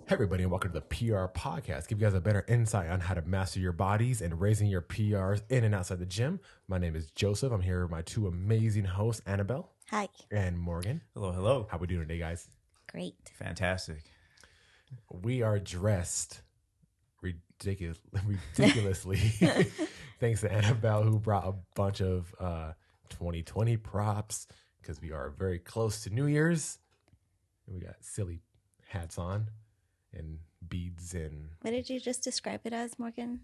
Hey everybody, and welcome to the PR podcast. Give you guys a better insight on how to master your bodies and raising your PRs in and outside the gym. My name is Joseph. I'm here with my two amazing hosts, Anabel. Hi. And Morgan. Hello, hello. How we doing today, guys? Great. Fantastic. We are dressed ridiculously thanks to Anabel, who brought a bunch of 2020 props because we are very close to New Year's. And we got silly hats on and beads and... What did you just describe it as, Morgan?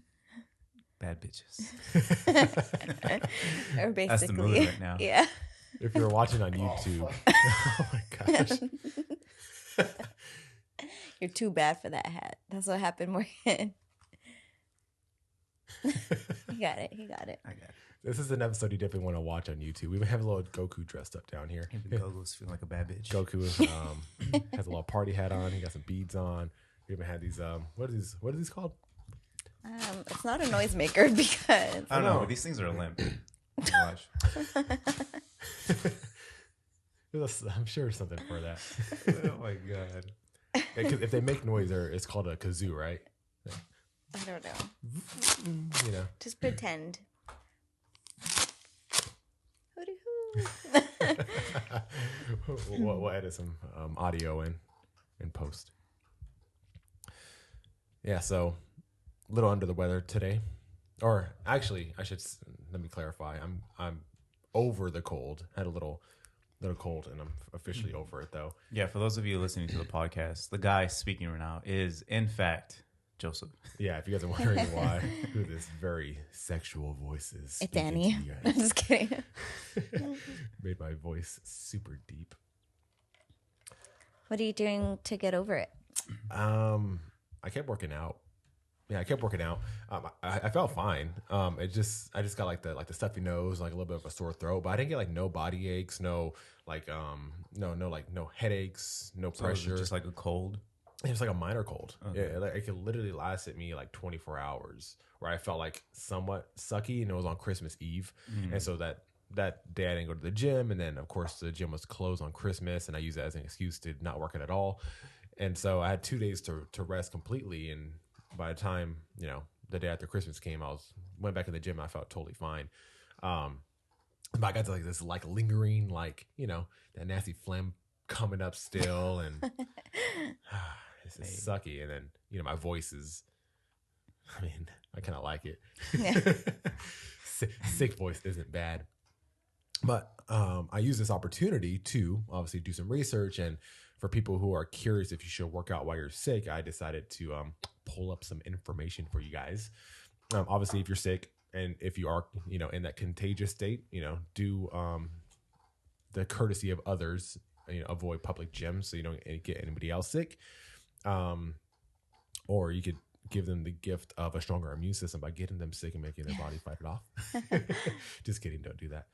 Bad bitches. Or basically. That's the mood right now. Yeah. If you're watching on YouTube... Oh my gosh. You're too bad for that hat. That's what happened, Morgan. He got it. I got it. This is an episode you definitely want to watch on YouTube. We even have a little Goku dressed up down here. Even Goku's feeling like a bad bitch. Goku has a little party hat on. He got some beads on. We even had these, what are these called? It's not a noisemaker because... I don't know, but these things are limp. Watch. I'm sure there's something for that. Oh my God. If they make noise, it's called a kazoo, right? I don't know. You know. Just pretend. We'll edit some audio in post. Yeah, so a little under the weather today. Or actually, let me clarify. I'm over the cold. Had a little cold, and I'm officially over it though. Yeah, for those of you listening to the podcast, the guy speaking right now is, in fact, Joseph. Yeah, if you guys are wondering why, who this very sexual voice is. It's Annie. I'm just kidding. Made my voice super deep. What are you doing to get over it? I kept working out. Yeah, I kept working out. I felt fine. I just got like the stuffy nose, like a little bit of a sore throat, but I didn't get like no body aches, no headaches, no pressure. Just like a cold. It was like a minor cold. Okay. Yeah, it could literally last at me like 24 hours, where I felt like somewhat sucky, and it was on Christmas Eve, and so that day I didn't go to the gym, and then of course the gym was closed on Christmas, and I used that as an excuse to not work it at all, and so I had 2 days to rest completely, and by the time the day after Christmas came, went back in the gym, and I felt totally fine. But I got to like this like lingering that nasty phlegm coming up still, and this is sucky. And then my voice is, I kind of like it. Yeah. Sick voice isn't bad, but I use this opportunity to obviously do some research, and for people who are curious if you should work out while you're sick, I decided to pull up some information for you guys. Obviously, if you're sick and if you are in that contagious state, do the courtesy of others. Avoid public gyms so you don't get anybody else sick. Or you could give them the gift of a stronger immune system by getting them sick and making their body fight it off. Just kidding, don't do that.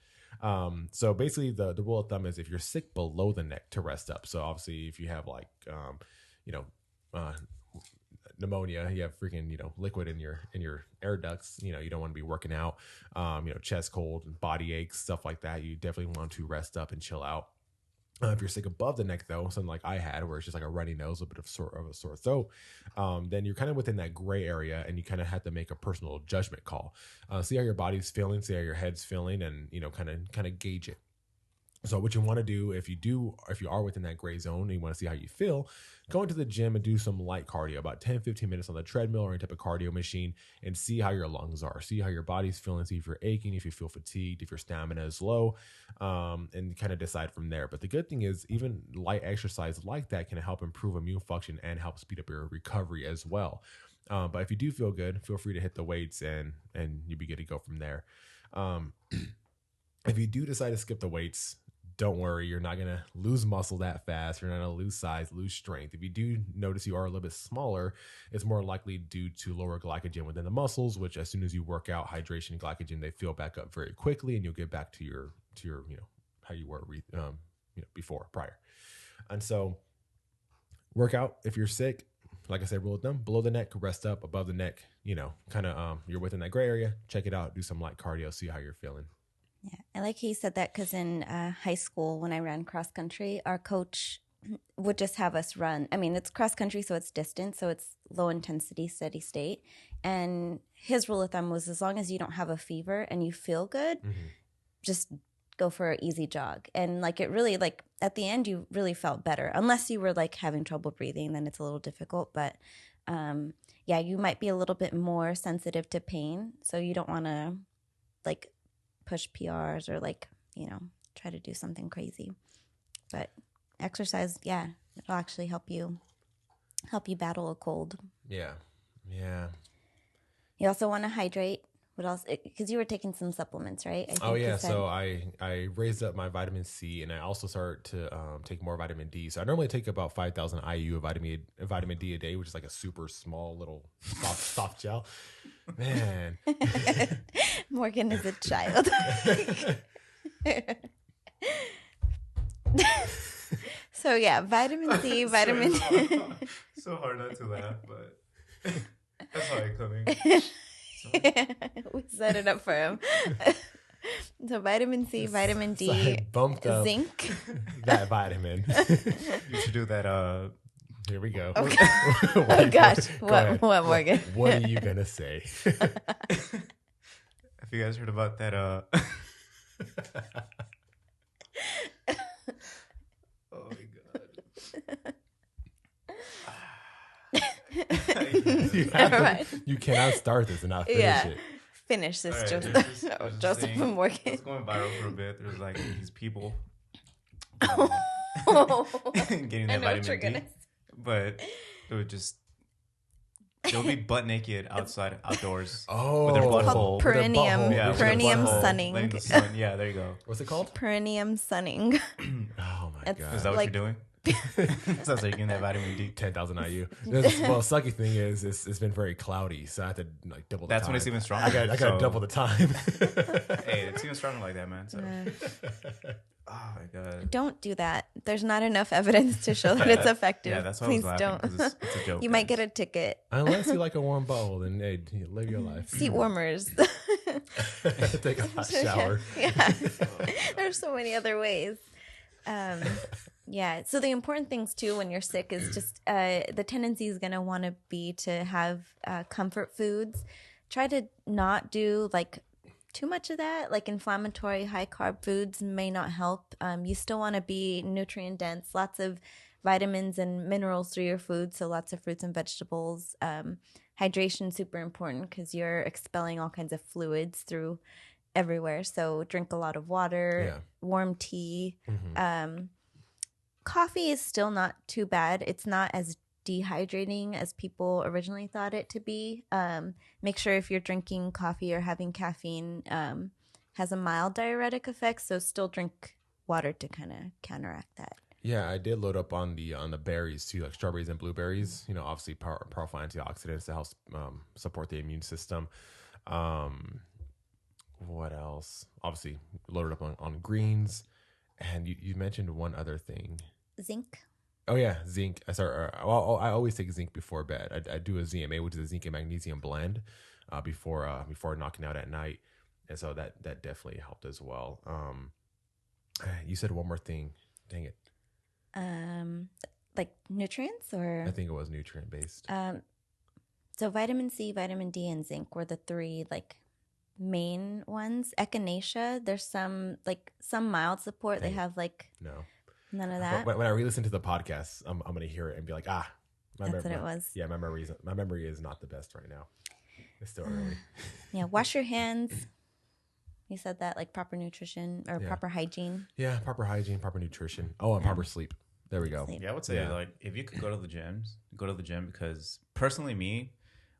So basically the rule of thumb is if you're sick below the neck to rest up. So obviously if you have like, pneumonia, you have freaking, liquid in your air ducts, you don't want to be working out, chest cold and body aches, stuff like that. You definitely want to rest up and chill out. If you're sick above the neck, though, something like I had, where it's just like a runny nose, a bit of a sore throat, then you're kind of within that gray area, and you kind of have to make a personal judgment call. See how your body's feeling, see how your head's feeling, and kind of gauge it. So what you want to do if you are within that gray zone and you want to see how you feel, go into the gym and do some light cardio, about 10-15 minutes on the treadmill or any type of cardio machine, and see how your lungs are, see how your body's feeling, see if you're aching, if you feel fatigued, if your stamina is low, and kind of decide from there. But the good thing is even light exercise like that can help improve immune function and help speed up your recovery as well. But if you do feel good, feel free to hit the weights and you'll be good to go from there. If you do decide to skip the weights, don't worry, you're not going to lose muscle that fast. You're not going to lose size, lose strength. If you do notice you are a little bit smaller, it's more likely due to lower glycogen within the muscles, which as soon as you work out, hydration and glycogen, they fill back up very quickly, and you'll get back to your how you were before, prior. And so work out if you're sick. Like I said, rule of thumb, below the neck, rest up. Above the neck, you're within that gray area. Check it out. Do some light cardio. See how you're feeling. Yeah, I like he said that because in high school when I ran cross country, our coach would just have us run. I mean, it's cross country, so it's distance, so it's low intensity, steady state. And his rule of thumb was as long as you don't have a fever and you feel good, just go for an easy jog. And like it really, like at the end, you really felt better. Unless you were like having trouble breathing, then it's a little difficult. But yeah, you might be a little bit more sensitive to pain, so you don't want to like push PRs or like, you know, try to do something crazy. But exercise, yeah, it'll actually help you battle a cold. Yeah. You also want to hydrate. What else? Because you were taking some supplements, right? I think Oh yeah, you said. so I raised up my vitamin C, and I also started to take more vitamin D. So I normally take about 5,000 IU of vitamin D a day, which is like a super small little soft gel. Man, Morgan is a child. So yeah, vitamin C, vitamin D. So hard not to laugh, but that's how it's coming. We set it up for him. So vitamin C, vitamin D, so I bumped up zinc. that vitamin. You should do that. Here we go. Okay. Oh gosh, Go what ahead. Morgan? What are you gonna say? Have you guys heard about that? Oh my Never mind. You cannot start this and not finish Yeah. it. Finish this, All right, Joseph. there's this Joseph thing and Morgan. It's going viral for a bit. There's like these people Oh. getting I that know what you're vitamin gonna D, but they'll be butt naked outdoors. Oh, With their blood called hole. perineum. With a butthole. Yeah, with Perineum their butthole, sunning. letting the sun. Yeah, there you go. What's it called? Perineum sunning. Oh my It's- god. Is that what Like- you're doing? Sounds like you're getting that vitamin D. 10,000 IU. Well, sucky thing is, it's been very cloudy, so I have to like double the That's time. when it's even stronger. I got to So- double the time. Hey, it's even stronger like that, man. So. Oh my god. Don't do that. There's not enough evidence to show that it's effective. Yeah, that's why I Please was laughing. don't. 'Cause it's a joke. You might get a ticket. Unless you like a warm bowl, then hey, live your life. Seat warmers. Take a hot shower. Yeah. There's so many other ways. Yeah. So the important things too when you're sick is just the tendency is going to want to be to have comfort foods. Try to not do like too much of that. Like inflammatory high carb foods may not help. You still want to be nutrient dense, lots of vitamins and minerals through your food. So lots of fruits and vegetables. Hydration super important because you're expelling all kinds of fluids through everywhere. So drink a lot of water, warm tea. Coffee is still not too bad. It's not as dehydrating as people originally thought it to be. Make sure if you're drinking coffee or having caffeine, has a mild diuretic effect. So still drink water to kind of counteract that. Yeah, I did load up on the berries too, like strawberries and blueberries. You know, obviously powerful antioxidants to help support the immune system. What else? Obviously, loaded up on greens. And you mentioned one other thing. Zinc. Oh yeah, zinc. I always take zinc before bed. I do a ZMA, which is a zinc and magnesium blend, before knocking out at night, and so that definitely helped as well. You said one more thing. Dang it. Like nutrients or? I think it was nutrient based. So vitamin C, vitamin D, and zinc were the three like main ones. Echinacea, there's some mild support. Dang. They have like No. none of that. When I re-listen to the podcast, I'm gonna hear it and be like, That's what it was. Yeah, my memory is not the best right now. It's still early. Yeah, wash your hands. You said that, like proper nutrition or proper hygiene. Yeah, proper hygiene, proper nutrition. Oh, and proper sleep. There we go. Sleep. Yeah, I would say like if you could go to the gym because personally me,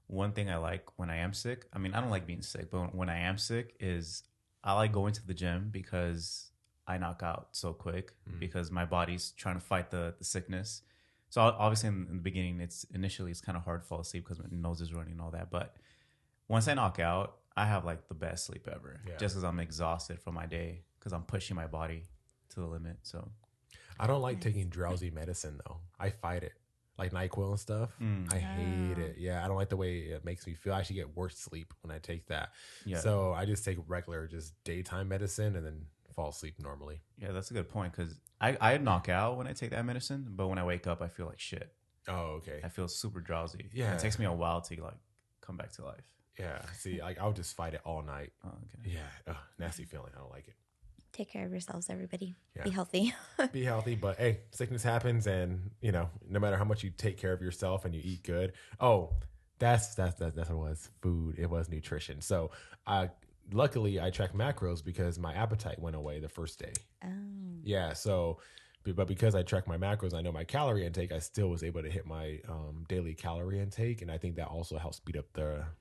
one thing I like when I am sick, I mean I don't like being sick, but when I am sick is I like going to the gym because I knock out so quick because my body's trying to fight the sickness. So obviously in the beginning it's kind of hard to fall asleep because my nose is running and all that, but once I knock out, I have like the best sleep ever just because I'm exhausted from my day because I'm pushing my body to the limit. So I don't like taking drowsy medicine though. I fight it. Like NyQuil and stuff. I hate it. Yeah, I don't like the way it makes me feel. I actually get worse sleep when I take that. Yeah. So I just take regular, just daytime medicine and then fall asleep normally. Yeah, that's a good point because I knock out when I take that medicine, but when I wake up, I feel like shit. Oh, okay. I feel super drowsy. Yeah. It takes me a while to like come back to life. Yeah. See, like I'll just fight it all night. Oh, okay. Yeah. Nasty feeling. I don't like it. Take care of yourselves, everybody. Yeah. Be healthy. Be healthy, but hey, sickness happens, and no matter how much you take care of yourself and you eat good. Oh, that's what it was. Food. It was nutrition. So, luckily I tracked macros because my appetite went away the first day. Oh. Yeah. So, but because I track my macros, I know my calorie intake. I still was able to hit my daily calorie intake, and I think that also helps speed up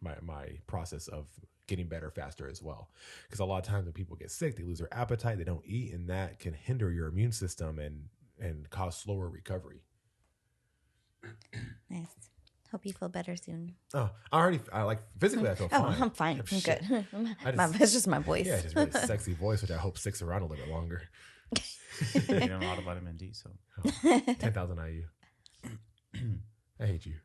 my process of getting better faster as well. Because a lot of times when people get sick, they lose their appetite, they don't eat, and that can hinder your immune system and cause slower recovery. Nice. Hope you feel better soon. Oh, I like physically I feel fine. Oh, I'm fine. I'm Shit. good. just- It's just my voice. Yeah, just really sexy voice, which I hope sticks around a little bit longer. You know a lot of vitamin D, so 10,000 IU. I hate you.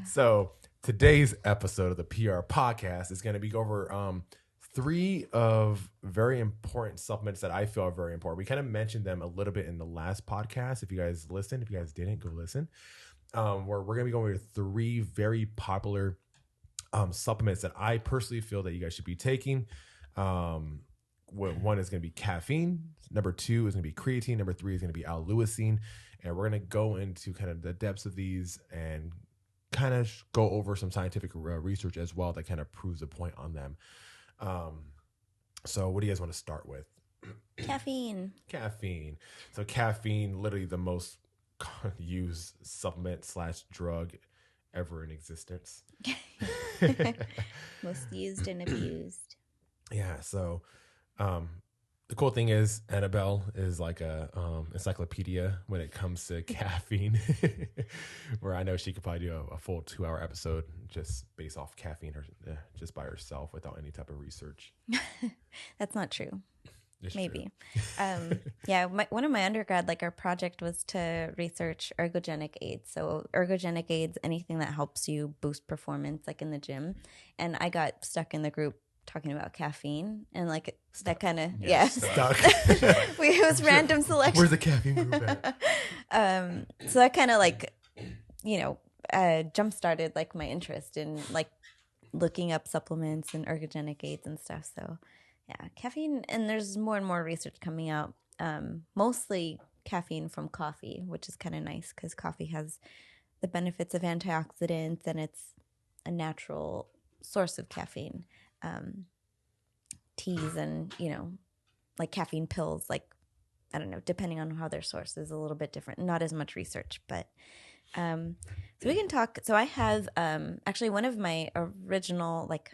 So today's episode of the PR podcast is going to be over 3 of very important supplements that I feel are very important. We kind of mentioned them a little bit in the last podcast. If you guys listened, if you guys didn't, go listen. Where we're going to be going over 3 very popular supplements that I personally feel that you guys should be taking. One is going to be caffeine. Number 2 is going to be creatine. Number 3 is going to be Leucine. And we're going to go into kind of the depths of these and kind of go over some scientific research as well that kind of proves a point on them. So what do you guys want to start with? Caffeine. Caffeine. So caffeine, literally the most used supplement / drug ever in existence. Most used and abused. Yeah. So, the cool thing is Anabel is like a encyclopedia when it comes to caffeine, where I know she could probably do a full 2-hour episode just based off caffeine just by herself without any type of research. That's not true. It's Maybe. true. Yeah, one of my undergrad, like our project was to research ergogenic aids. So ergogenic aids, anything that helps you boost performance, like in the gym. And I got stuck in the group talking about caffeine and like that kind of Stuck. it was random selection. Where's the caffeine group at? So that kind of like jump started like my interest in like looking up supplements and ergogenic aids and stuff. So yeah, caffeine, and there's more and more research coming out, mostly caffeine from coffee, which is kind of nice because coffee has the benefits of antioxidants and it's a natural source of caffeine. Teas and, like caffeine pills, like, I don't know, depending on how their source is a little bit different. Not as much research, but so we can talk. So I have actually one of my original, like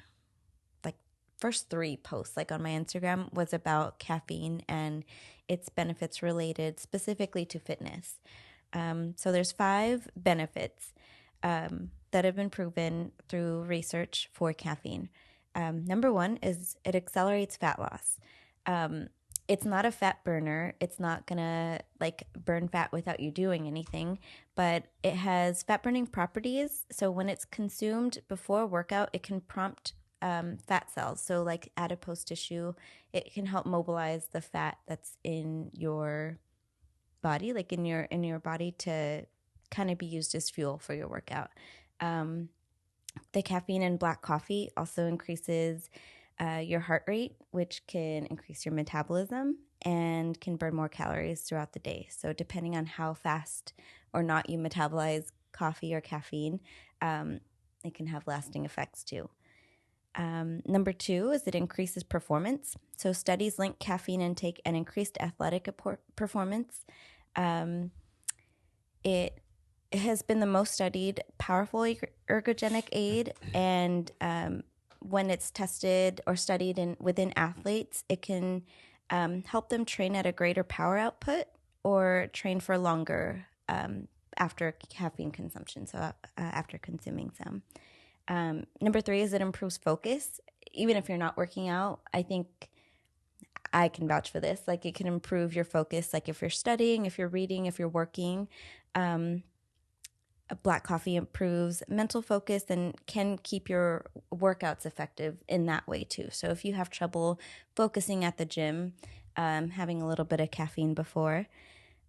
first 3 posts like on my Instagram was about caffeine and its benefits related specifically to fitness. So there's 5 benefits that have been proven through research for caffeine. Number 1 is it accelerates fat loss. It's not a fat burner. It's not gonna like burn fat without you doing anything, but it has fat burning properties. So when it's consumed before workout, it can prompt fat cells. So like adipose tissue, it can help mobilize the fat that's in your body, like in your body to kind of be used as fuel for your workout. The caffeine in black coffee also increases your heart rate, which can increase your metabolism and can burn more calories throughout the day. So depending on how fast or not you metabolize coffee or caffeine, it can have lasting effects too. Number 2 is it increases performance. So studies link caffeine intake and increased athletic performance. It has been the most studied powerful ergogenic aid, and when it's tested or studied within athletes, it can help them train at a greater power output or train for longer after caffeine consumption, so after consuming some. Number 3 is it improves focus. Even if you're not working out, I think I can vouch for this. Like it can improve your focus. Like if you're studying, if you're reading, if you're working, Black coffee improves mental focus and can keep your workouts effective in that way too. So if you have trouble focusing at the gym, having a little bit of caffeine before,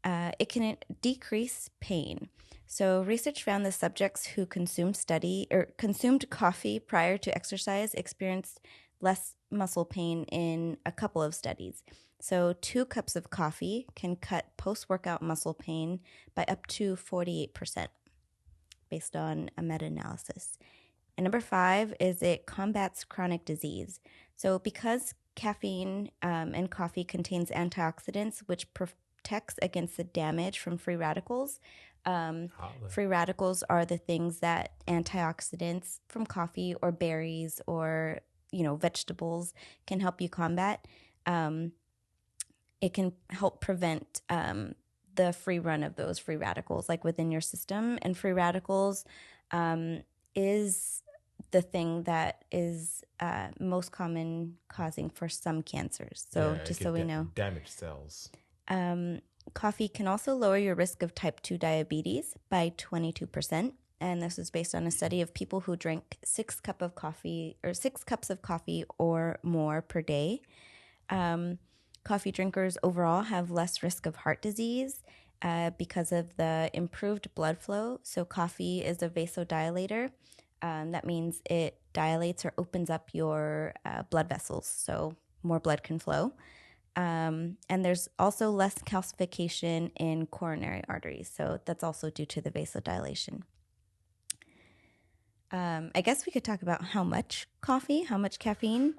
it can decrease pain. So research found the subjects who consumed coffee prior to exercise experienced less muscle pain in a couple of studies. So 2 cups of coffee can cut post-workout muscle pain by up to 48%, based on a meta-analysis. And number 5 is it combats chronic disease. So because caffeine and coffee contains antioxidants, which protects against the damage from free radicals. Free radicals are the things that antioxidants from coffee or berries or vegetables can help you combat. It can help prevent the free run of those free radicals like within your system. And free radicals is the thing that is most common causing for some cancers. So just so we know. Damage cells. Coffee can also lower your risk of type 2 diabetes by 22%. And this is based on a study of people who drank 6 cups of coffee or more per day. Coffee drinkers overall have less risk of heart disease because of the improved blood flow. So coffee is a vasodilator. That means it dilates or opens up your blood vessels, so more blood can flow. And there's also less calcification in coronary arteries. So that's also due to the vasodilation. I guess we could talk about how much caffeine.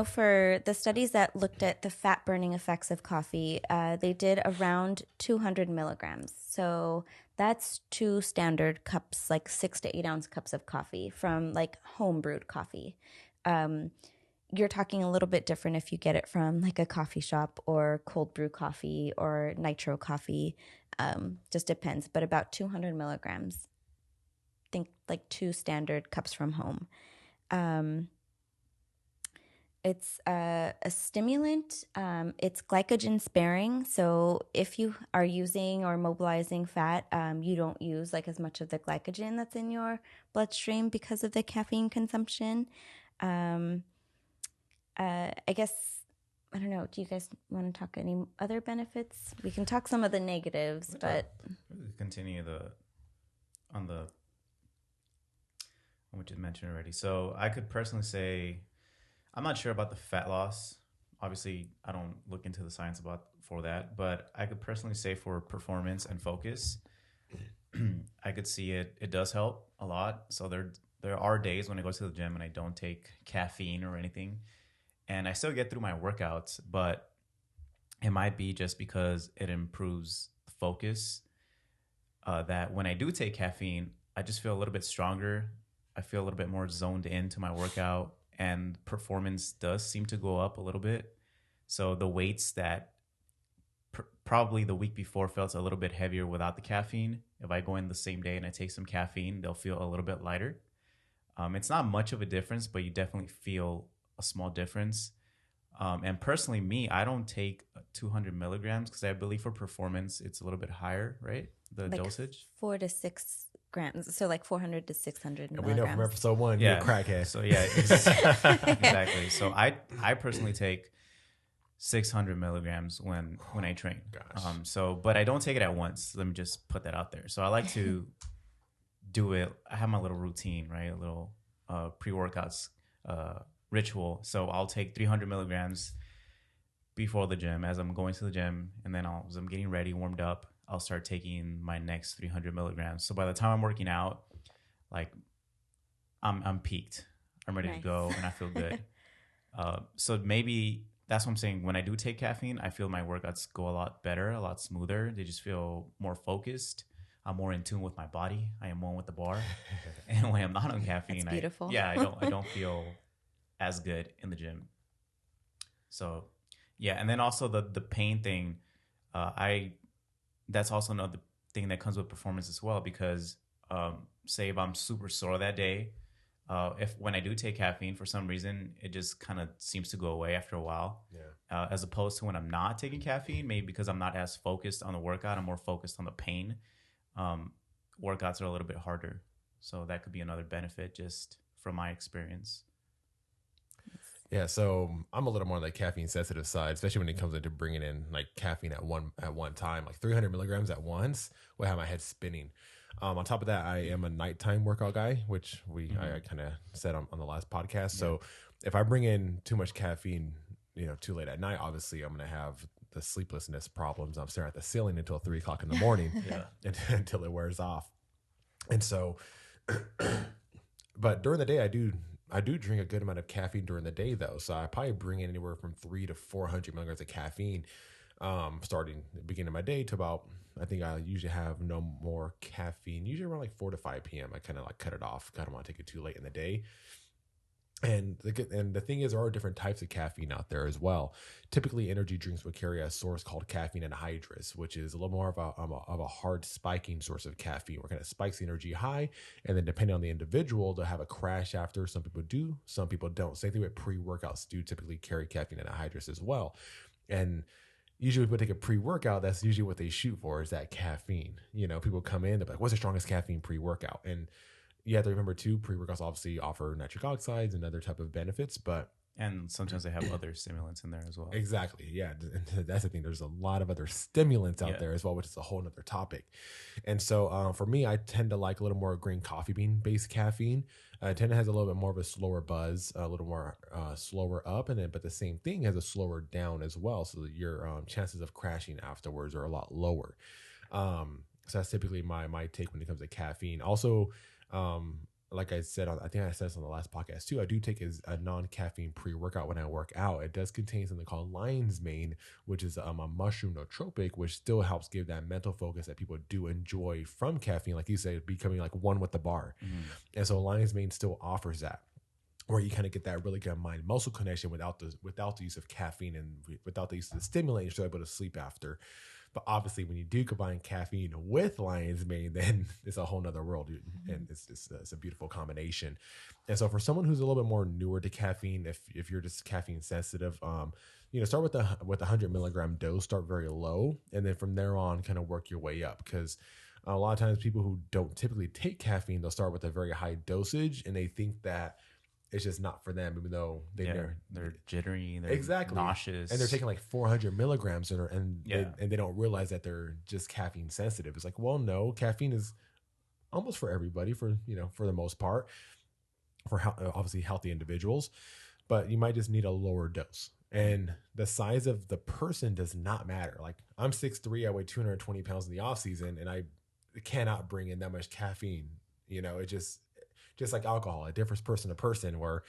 For the studies that looked at the fat burning effects of coffee, they did around 200 milligrams. So that's 2 standard cups, like 6 to 8 ounce cups of coffee from like home brewed coffee. You're talking a little bit different if you get it from like a coffee shop or cold brew coffee or nitro coffee. Just depends, but about 200 milligrams. Think like 2 standard cups from home. It's a stimulant. It's glycogen sparing. So if you are using or mobilizing fat, you don't use like as much of the glycogen that's in your bloodstream because of the caffeine consumption. I guess, I don't know. Do you guys want to talk any other benefits? We can talk some of the negatives, but continue on what you mentioned already. So I could personally say, I'm not sure about the fat loss. Obviously, I don't look into the science for that, but I could personally say for performance and focus, I could see it does help a lot. So there are days when I go to the gym and I don't take caffeine or anything, and I still get through my workouts, but it might be just because it improves focus that when I do take caffeine, I just feel a little bit stronger. I feel a little bit more zoned into my workout, and performance does seem to go up a little bit. So the weights that probably the week before felt a little bit heavier without the caffeine, if I go in the same day and I take some caffeine, they'll feel a little bit lighter. It's not much of a difference, but you definitely feel a small difference. And personally, I don't take 200 milligrams because I believe for performance, it's a little bit higher, right? The like dosage? 4 to 6 grams. So like 400 to 600 milligrams. We know from episode 1, you're a crackhead. So yeah, exactly. So I personally take 600 milligrams when I train. Gosh. But I don't take it at once. Let me just put that out there. So I like to do it. I have my little routine, right? A little pre-workouts ritual. So I'll take 300 milligrams before the gym as I'm going to the gym, and then as I'm getting ready, warmed up, I'll start taking my next 300 milligrams. So by the time I'm working out, like I'm peaked. I'm ready to go, and I feel good. So maybe that's what I'm saying. When I do take caffeine, I feel my workouts go a lot better, a lot smoother. They just feel more focused. I'm more in tune with my body. I am one with the bar. And when I'm not on caffeine, that's beautiful. I don't feel as good in the gym. So yeah, and then also the pain thing, that's also another thing that comes with performance as well, because say if I'm super sore that day, when I do take caffeine for some reason, it just kind of seems to go away after a while. Yeah. As opposed to when I'm not taking caffeine, maybe because I'm not as focused on the workout, I'm more focused on the pain. workouts are a little bit harder. So that could be another benefit just from my experience. Yeah, so I'm a little more on the caffeine sensitive side, especially when it comes into bringing in like caffeine at one time, like 300 milligrams at once will have my head spinning. On top of that, I am a nighttime workout guy, which I kind of said on the last podcast. Yeah. So if I bring in too much caffeine, too late at night, obviously I'm going to have the sleeplessness problems. I'm staring at the ceiling until 3 o'clock in the morning until it wears off. And so, but during the day, I do drink a good amount of caffeine during the day, though. So I probably bring in anywhere from 300 to 400 milligrams of caffeine, starting the beginning of my day to about, I think I usually have no more caffeine, usually around like 4 to 5 p.m. I kind of like cut it off. I don't want to take it too late in the day. And the thing is, there are different types of caffeine out there as well. Typically, energy drinks would carry a source called caffeine anhydrous, which is a little more of a hard spiking source of caffeine, where it kind of spikes the energy high, and then depending on the individual, they'll have a crash after. Some people do, some people don't. Same thing with pre-workouts do typically carry caffeine anhydrous as well. And usually when people take a pre-workout, that's usually what they shoot for, is that caffeine. People come in, they're like, what's the strongest caffeine pre-workout? And you have to remember too, pre-workouts obviously offer nitric oxides and other type of benefits, and sometimes they have other stimulants in there as well. Exactly. Yeah. And that's the thing. There's a lot of other stimulants out there as well, which is a whole nother topic. And so for me, I tend to like a little more green coffee bean based caffeine. It tend to has a little bit more of a slower buzz, a little more slower up, but the same thing has a slower down as well. So that your chances of crashing afterwards are a lot lower. So that's typically my take when it comes to caffeine. Also, like I said, I think I said this on the last podcast too, I do take a non-caffeine pre-workout when I work out. It does contain something called lion's mane, which is a mushroom nootropic, which still helps give that mental focus that people do enjoy from caffeine. Like you say, becoming like one with the bar. And so lion's mane still offers that, where you kind of get that really good mind muscle connection without the use of caffeine and without the use of the stimulant. You're still able to sleep after. But obviously, when you do combine caffeine with lion's mane, then it's a whole nother world, and it's a beautiful combination. And so, for someone who's a little bit more newer to caffeine, if you're just caffeine sensitive, start with the 100 milligram dose. Start very low, and then from there on, kind of work your way up. Because a lot of times, people who don't typically take caffeine, they'll start with a very high dosage, and they think that it's just not for them, even though they're jittery, they're nauseous, and they're taking like 400 milligrams, and they don't realize that they're just caffeine sensitive. It's like, well, no, caffeine is almost for everybody, for the most part, for obviously healthy individuals, but you might just need a lower dose. And the size of the person does not matter. Like, I'm 6'3", I weigh 220 pounds in the off season, and I cannot bring in that much caffeine. It just like alcohol, it differs person to person, where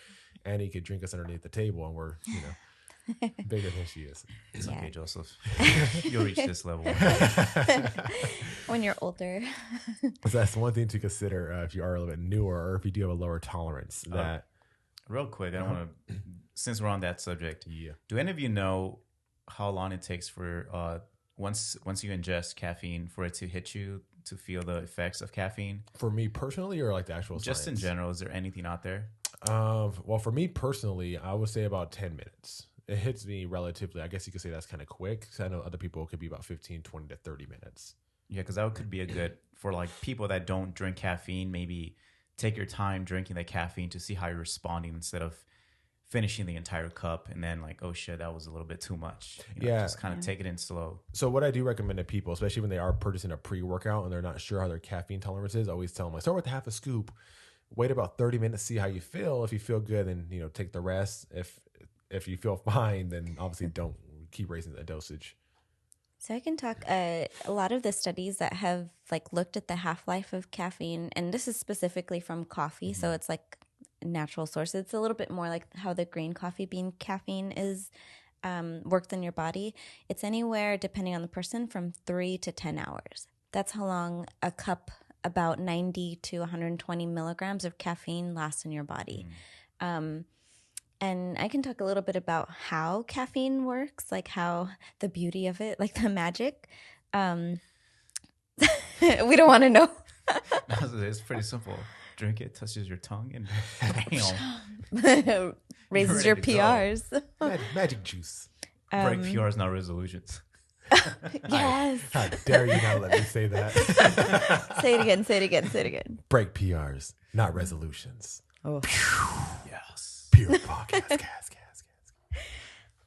Annie could drink us underneath the table and we're, bigger than she is. It's okay, Joseph. You'll reach this level. When you're older. So that's one thing to consider if you are a little bit newer, or if you do have a lower tolerance. Real quick, I don't want to, since we're on that subject, do any of you know how long it takes for once you ingest caffeine for it to hit you, to feel the effects of caffeine? For me personally, or like the actual just science? In general, is there anything out there? Well, for me personally, I would say about 10 minutes. It hits me relatively. I guess you could say that's kind of quick. I know other people, it could be about 15, 20 to 30 minutes. Yeah, because that could be a good, for like people that don't drink caffeine, maybe take your time drinking the caffeine to see how you're responding, instead of finishing the entire cup and then like, oh shit, that was a little bit too much. Just kind of take it in slow. So what I do recommend to people, especially when they are purchasing a pre-workout and they're not sure how their caffeine tolerance is, I always tell them, like, start with half a scoop, wait about 30 minutes, see how you feel. If you feel good, then take the rest. If you feel fine, then obviously don't keep raising the dosage. So I can talk a lot of the studies that have like looked at the half-life of caffeine, and this is specifically from coffee, so it's like natural source. It's a little bit more like how the green coffee bean caffeine is worked in your body. It's anywhere, depending on the person, from 3 to 10 hours. That's how long a cup, about 90 to 120 milligrams of caffeine, lasts in your body. And I can talk a little bit about how caffeine works, like how the beauty of it, like the magic. We don't want to know. It's pretty simple. Drink it, touches your tongue, and raises your PRs. Magic juice. Break PRs, not resolutions. Yes. How dare you not let me say that? Say it again. Say it again. Say it again. Break PRs, not resolutions. Oh. Yes. Pure podcast. Gas.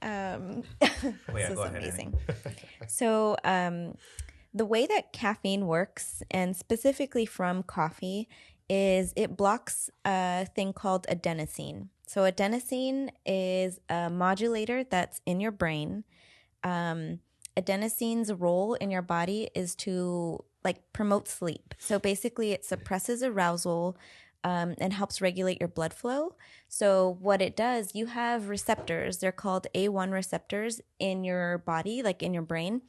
This is go ahead, amazing. So, the way that caffeine works, and specifically from coffee, is it blocks a thing called adenosine. So adenosine is a modulator that's in your brain. Adenosine's role in your body is to promote sleep. So basically it suppresses arousal and helps regulate your blood flow. So what it does, you have receptors. They're called A1 receptors in your body, like in your brain.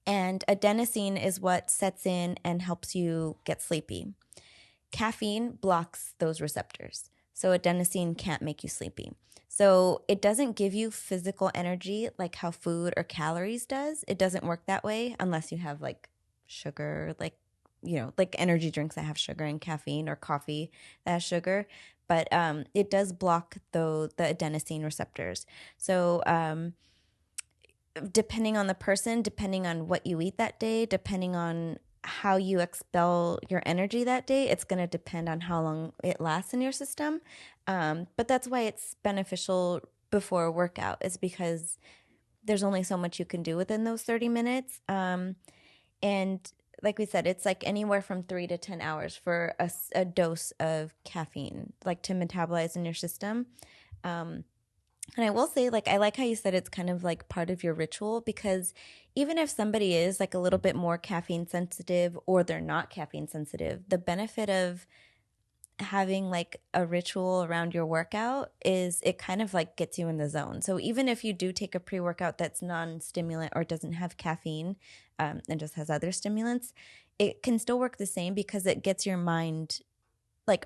And adenosine is what sets in and helps you get sleepy. Caffeine blocks those receptors. So adenosine can't make you sleepy. So it doesn't give you physical energy like how food or calories does. It doesn't work that way unless you have sugar, like energy drinks that have sugar and caffeine, or coffee that has sugar. But it does block the adenosine receptors. So depending on the person, depending on what you eat that day, depending on how you expel your energy that day, it's going to depend on how long it lasts in your system. But that's why it's beneficial before a workout, is because there's only so much you can do within those 30 minutes. And like we said, it's anywhere from 3 to 10 hours for a dose of caffeine, to metabolize in your system. And I will say, I like how you said it's kind of part of your ritual, because even if somebody is a little bit more caffeine sensitive, or they're not caffeine sensitive, the benefit of having a ritual around your workout is it kind of gets you in the zone. So even if you do take a pre-workout that's non-stimulant or doesn't have caffeine and just has other stimulants, it can still work the same, because it gets your mind,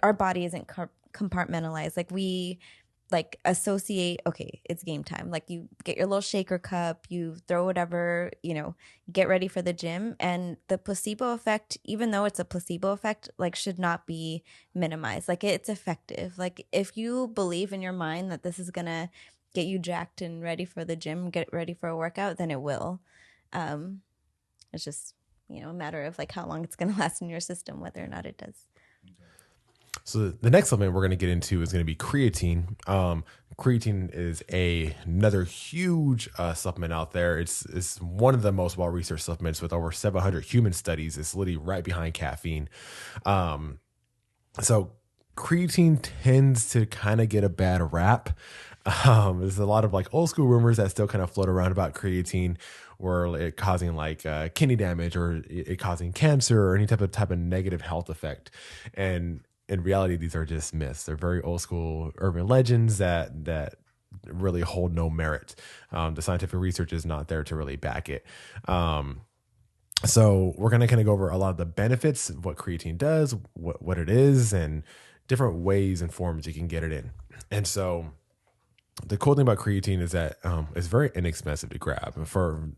our body isn't compartmentalized. We associate, okay, it's game time. You get your little shaker cup, you throw whatever, get ready for the gym. And the placebo effect, even though it's a placebo effect, should not be minimized. It's effective. If you believe in your mind that this is going to get you jacked and ready for the gym, get ready for a workout, then it will. It's just, a matter of how long it's going to last in your system, whether or not it does. So the next supplement we're going to get into is going to be creatine. Creatine is another huge supplement out there. It's one of the most well-researched supplements with over 700 human studies. It's literally right behind caffeine. So creatine tends to kind of get a bad rap. There's a lot of old school rumors that still kind of float around about creatine, where it causing kidney damage, or it causing cancer, or any type of negative health effect. And in reality, these are just myths. They're very old school urban legends that really hold no merit. The scientific research is not there to really back it. So we're going to kind of go over a lot of the benefits of what creatine does, what it is, and different ways and forms you can get it in. And so the cool thing about creatine is that it's very inexpensive to grab. For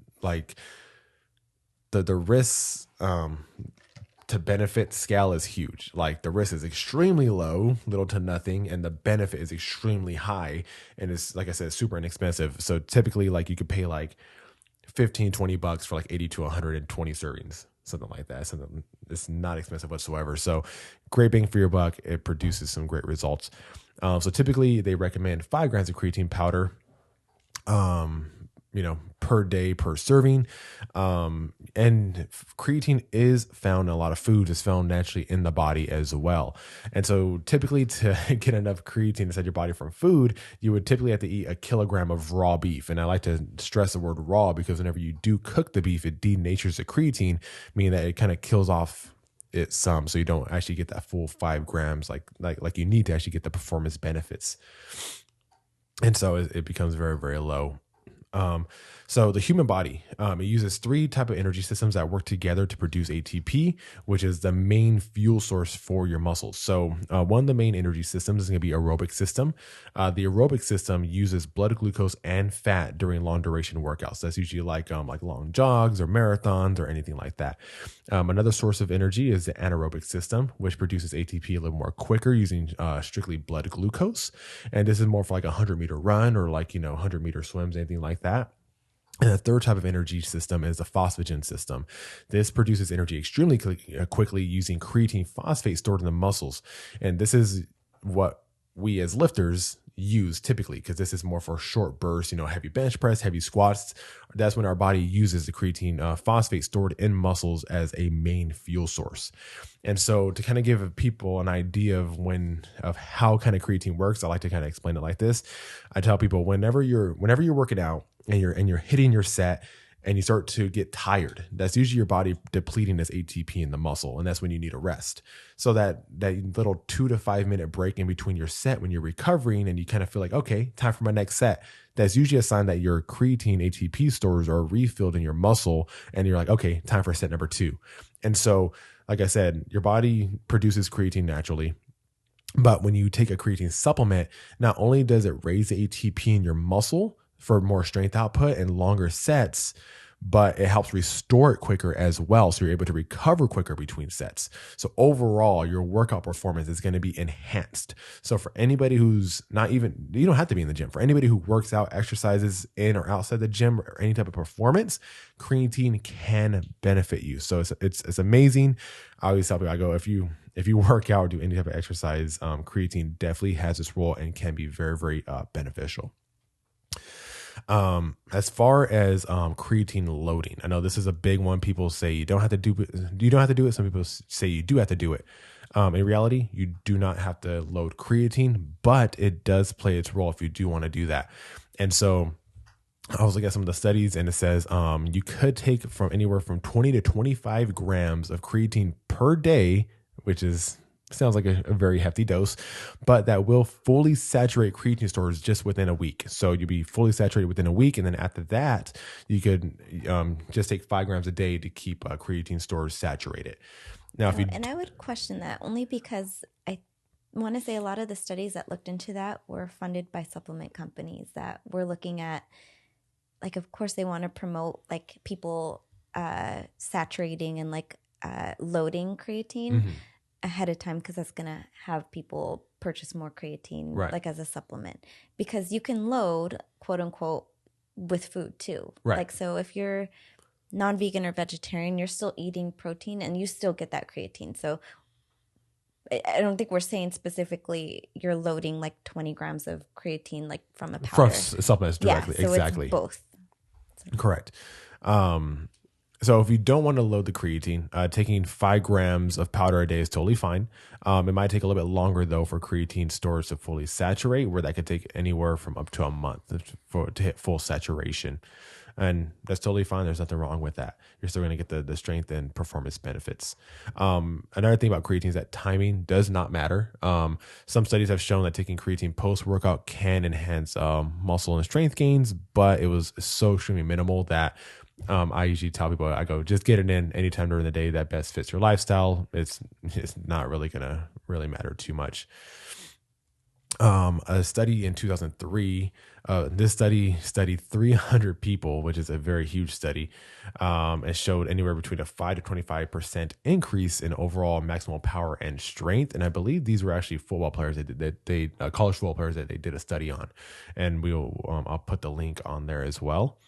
the risks to benefit scale is huge. The risk is extremely low, little to nothing, and the benefit is extremely high. And it's, like I said, super inexpensive. So typically you could pay $15-$20 for 80 to 120 servings, something like that. Something, it's not expensive whatsoever. So great bang for your buck. It produces some great results. So typically they recommend 5 grams of creatine powder, per day per serving. And creatine is found in a lot of foods. It's found naturally in the body as well. And so typically to get enough creatine inside your body from food, you would typically have to eat a kilogram of raw beef. And I like to stress the word raw, because whenever you do cook the beef, it denatures the creatine, meaning that it kind of kills off it some, so you don't actually get that full 5 grams like you need to actually get the performance benefits. And so it becomes very, very low. So the human body, it uses 3 type of energy systems that work together to produce ATP, which is the main fuel source for your muscles. So one of the main energy systems is going to be aerobic system. The aerobic system uses blood glucose and fat during long duration workouts. That's usually like long jogs or marathons or anything like that. Another source of energy is the anaerobic system, which produces ATP a little more quicker using strictly blood glucose. And this is more for a 100-meter run, or 100-meter swims, anything like that. And the third type of energy system is the phosphagen system. This produces energy extremely quickly using creatine phosphate stored in the muscles. And this is what we as lifters use typically, because this is more for short bursts, heavy bench press, heavy squats. That's when our body uses the creatine phosphate stored in muscles as a main fuel source. And so to kind of give people an idea of how kind of creatine works, I like to kind of explain it like this. I tell people whenever you're working out and you're hitting your set and you start to get tired, that's usually your body depleting this ATP in the muscle, and that's when you need a rest. So that little 2 to 5 minute break in between your set when you're recovering and you kind of feel like, okay, time for my next set, that's usually a sign that your creatine ATP stores are refilled in your muscle, and you're like, okay, time for set number 2. And so, like I said, your body produces creatine naturally. But when you take a creatine supplement, not only does it raise the ATP in your muscle for more strength output and longer sets, but it helps restore it quicker as well. So you're able to recover quicker between sets. So overall, your workout performance is going to be enhanced. So for anybody who's you don't have to be in the gym. For anybody who works out, exercises in or outside the gym or any type of performance, creatine can benefit you. So it's amazing. I always tell people, I go, if you work out or do any type of exercise, creatine definitely has this role and can be very, very beneficial. As far as creatine loading, I know this is a big one. People say you don't have to do it. Some people say you do have to do it. In reality, you do not have to load creatine, but it does play its role if you do want to do that. And so I was looking at some of the studies, and it says you could take from anywhere from 20 to 25 grams of creatine per day, which sounds like a very hefty dose, but that will fully saturate creatine stores just within a week. So you'll be fully saturated within a week. And then after that, you could just take 5 grams a day to keep creatine stores saturated. Now, and I would question that only because I want to say a lot of the studies that looked into that were funded by supplement companies that were looking at, like, of course they want to promote like people saturating and like loading creatine ahead of time, because that's going to have people purchase more creatine, right, like as a supplement, because you can load, quote unquote, with food too. Right. Like, so if you're non-vegan or vegetarian, you're still eating protein and you still get that creatine. So I don't think we're saying specifically you're loading like 20 grams of creatine like from a powder. From supplements directly. Yeah, so exactly. it's both. Correct. So if you don't want to load the creatine, taking 5 grams of powder a day is totally fine. It might take a little bit longer though for creatine stores to fully saturate, where that could take anywhere from up to a month to hit full saturation. And that's totally fine. There's nothing wrong with that. You're still going to get the strength and performance benefits. Another thing about creatine is that timing does not matter. Some studies have shown that taking creatine post-workout can enhance muscle and strength gains, but it was so extremely minimal that I usually tell people, I go, just get it in anytime during the day that best fits your lifestyle. It's not really going to really matter too much. A study in 2003, this study studied 300 people, which is a very huge study, and showed anywhere between a 5 to 25% increase in overall maximal power and strength. And I believe these were actually football players college football players that they did a study on, and I'll put the link on there as well.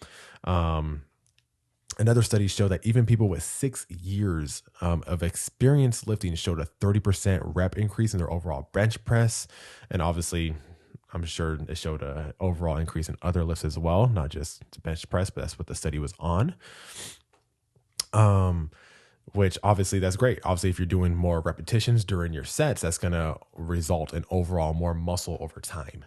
Another study showed that even people with 6 years of experience lifting showed a 30% rep increase in their overall bench press. And obviously, I'm sure it showed an overall increase in other lifts as well, not just bench press, but that's what the study was on. Which obviously that's great. Obviously, if you're doing more repetitions during your sets, that's going to result in overall more muscle over time.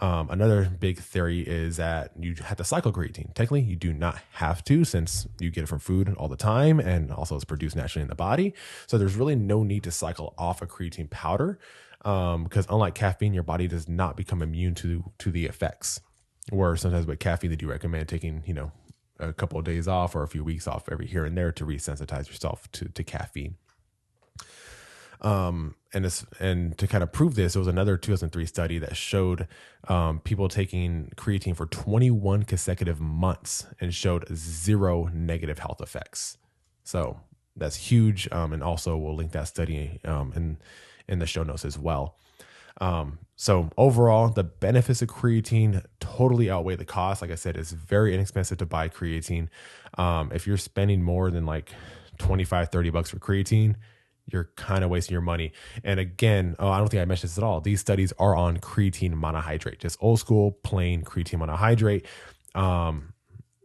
Another big theory is that you have to cycle creatine. Technically, you do not have to, since you get it from food all the time, and also it's produced naturally in the body. So there's really no need to cycle off a creatine powder, because unlike caffeine, your body does not become immune to the effects. Where sometimes with caffeine, they do recommend taking a couple of days off or a few weeks off every here and there to resensitize yourself to caffeine. And to kind of prove this, there was another 2003 study that showed people taking creatine for 21 consecutive months and showed 0 negative health effects. So that's huge. And also we'll link that study in the show notes as well. So overall, the benefits of creatine totally outweigh the cost. Like I said, it's very inexpensive to buy creatine. If you're spending more than like 25, $30 for creatine, you're kind of wasting your money. And again, I don't think I mentioned this at all. These studies are on creatine monohydrate, just old school, plain creatine monohydrate.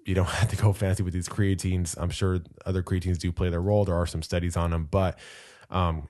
You don't have to go fancy with these creatines. I'm sure other creatines do play their role. There are some studies on them, but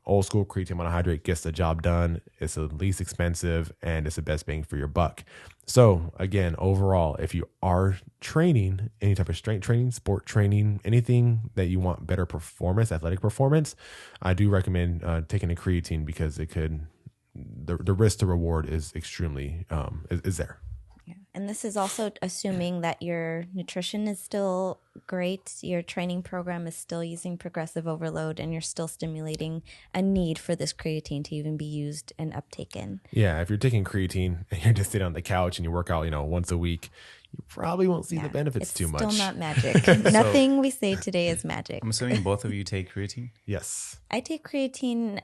old school creatine monohydrate gets the job done. It's the least expensive and it's the best bang for your buck. So again, overall, if you are training any type of strength training, sport training, anything that you want better performance, athletic performance, I do recommend taking a creatine because it could, the risk to reward is extremely, is there. Yeah. And this is also assuming that your nutrition is still great, your training program is still using progressive overload, and you're still stimulating a need for this creatine to even be used and uptaken. Yeah, if you're taking creatine and you're just sitting on the couch and you work out, once a week, you probably won't see the benefits too much. It's still not magic. Nothing we say today is magic. I'm assuming both of you take creatine? Yes. I take creatine,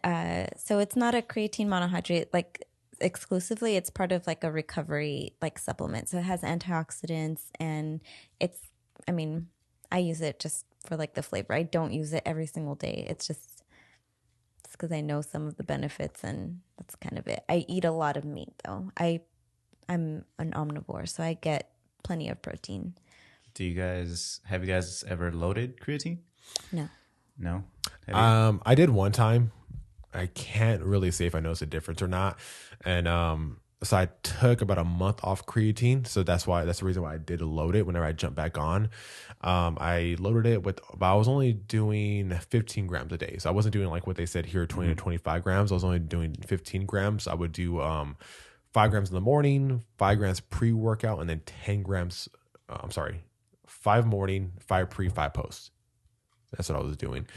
so it's not a creatine monohydrate like exclusively. It's part of like a recovery like supplement. So it has antioxidants, and I use it just for like the flavor. I don't use it every single day. It's because I know some of the benefits, and that's kind of it. I eat a lot of meat though. I'm an omnivore, so I get plenty of protein. Have you guys ever loaded creatine? No. I did one time. I can't really say if I noticed a difference or not. And so I took about a month off creatine. So that's the reason why I did load it whenever I jumped back on. I loaded it but I was only doing 15 grams a day. So I wasn't doing like what they said here, 20 to 25 grams. I was only doing 15 grams. I would do 5 grams in the morning, 5 grams pre-workout, and then 10 grams, 5 morning, 5 pre, 5 post. That's what I was doing.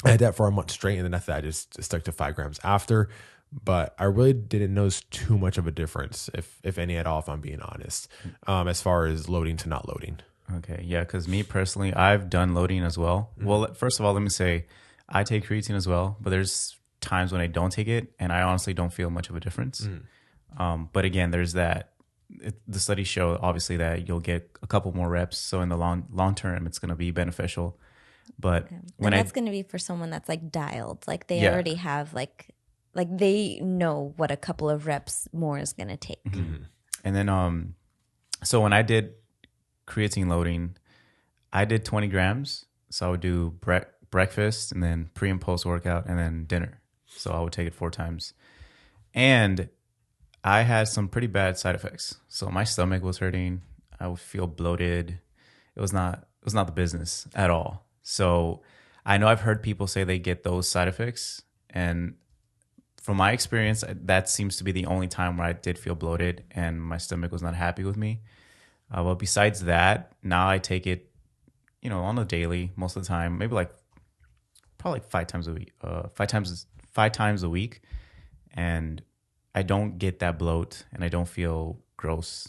I had that for a month straight, and then after that, I just stuck to 5 grams after. But I really didn't notice too much of a difference, if any at all, if I'm being honest, as far as loading to not loading. Okay, yeah, because me personally, I've done loading as well. Mm-hmm. Well, first of all, let me say, I take creatine as well, but there's times when I don't take it, and I honestly don't feel much of a difference. But again, there's that. The studies show, obviously, that you'll get a couple more reps. So in the long term, it's going to be beneficial. But that's going to be for someone that's like dialed, like they already have like they know what a couple of reps more is going to take. Mm-hmm. And then so when I did creatine loading, I did 20 grams. So I would do breakfast and then pre and post workout and then dinner. So I would take it 4 times, and I had some pretty bad side effects. So my stomach was hurting. I would feel bloated. It was not the business at all. So I know I've heard people say they get those side effects. And from my experience, that seems to be the only time where I did feel bloated and my stomach was not happy with me. But besides that, now I take it, on a daily, most of the time, maybe probably 5 times a week, 5 times a week. And I don't get that bloat and I don't feel gross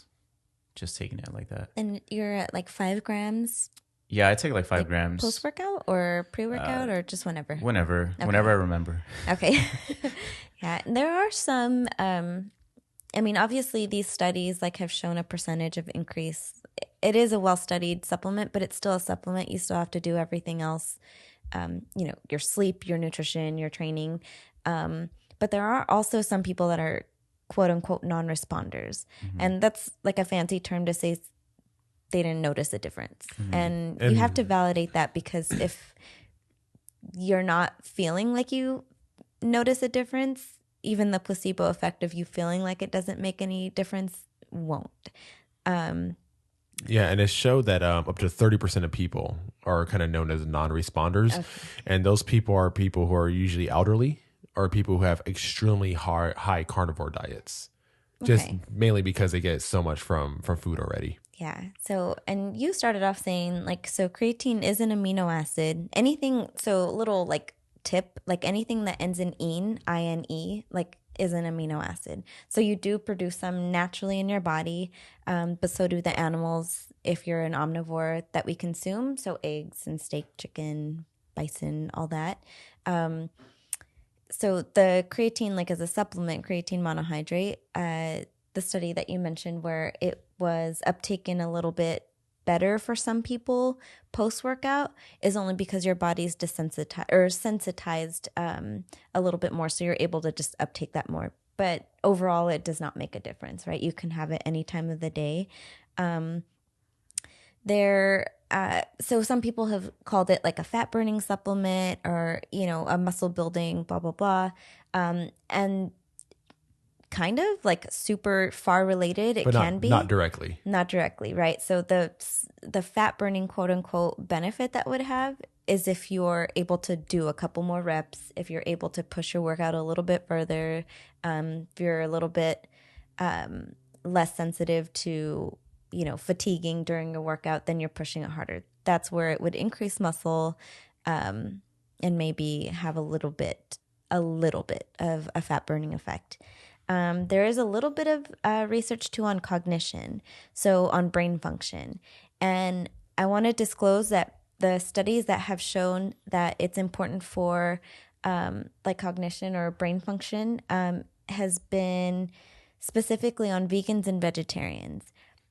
just taking it like that. And you're at like 5 grams? Yeah, I take like 5 grams. Post-workout or pre-workout or just whenever? Whenever I remember. Okay. Yeah. There are some, obviously these studies have shown a percentage of increase. It is a well-studied supplement, but it's still a supplement. You still have to do everything else, your sleep, your nutrition, your training. But there are also some people that are quote unquote non-responders. Mm-hmm. And that's like a fancy term to say they didn't notice a difference. Mm-hmm. And you have to validate that, because if you're not feeling like you notice a difference, even the placebo effect of you feeling like it doesn't make any difference won't. Yeah, and it showed that up to 30% of people are kind of known as non-responders. Okay. And those people are people who are usually elderly or people who have extremely high carnivore diets, just mainly because they get so much from food already. Yeah. So, and you started off saying so creatine is an amino acid. Anything, so little tip, anything that ends in ine, is an amino acid. So you do produce them naturally in your body, but so do the animals if you're an omnivore that we consume. So eggs and steak, chicken, bison, all that. so the creatine, like as a supplement, creatine monohydrate, the study that you mentioned where it was uptaken a little bit better for some people post workout is only because your body's desensitized or sensitized a little bit more, so you're able to just uptake that more. But overall, it does not make a difference, right? You can have it any time of the day. So some people have called it like a fat burning supplement or, a muscle building, blah, blah, blah. And kind of like super far related. It but can be not directly. not directly, right? So the fat burning quote unquote benefit that would have is if you're able to do a couple more reps, if you're able to push your workout a little bit further, if you're a little bit less sensitive to fatiguing during a workout, then you're pushing it harder. That's where it would increase muscle and maybe have a little bit of a fat burning effect. There is a little bit of research too on cognition, so on brain function. And I want to disclose that the studies that have shown that it's important for like cognition or brain function has been specifically on vegans and vegetarians.